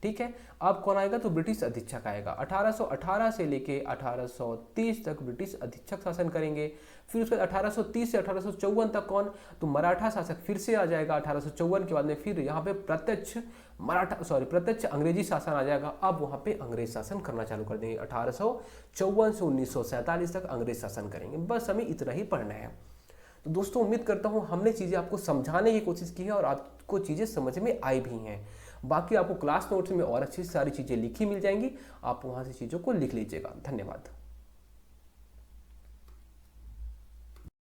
ठीक है। अब कौन आएगा, तो ब्रिटिश अधीक्षक आएगा। 1818 से लेके 1830 तक ब्रिटिश अधीक्षक शासन करेंगे। फिर उसके बाद 1830 से 1854 तक कौन, तो मराठा शासक फिर से आ जाएगा। 1854 के बाद में फिर यहाँ पे प्रत्यक्ष अंग्रेजी शासन आ जाएगा। अब वहाँ पे अंग्रेज शासन करना चालू कर देंगे। 1854 से 1947 तक अंग्रेज शासन करेंगे। बस हमें इतना ही पढ़ना है। तो दोस्तों उम्मीद करता हूँ हमने चीज़ें आपको समझाने की कोशिश की है और आपको चीज़ें समझ में आई भी हैं। बाकी आपको क्लास नोट्स में और अच्छी सारी चीज़ें लिखी मिल जाएंगी, आप वहाँ से चीज़ों को लिख लीजिएगा। धन्यवाद।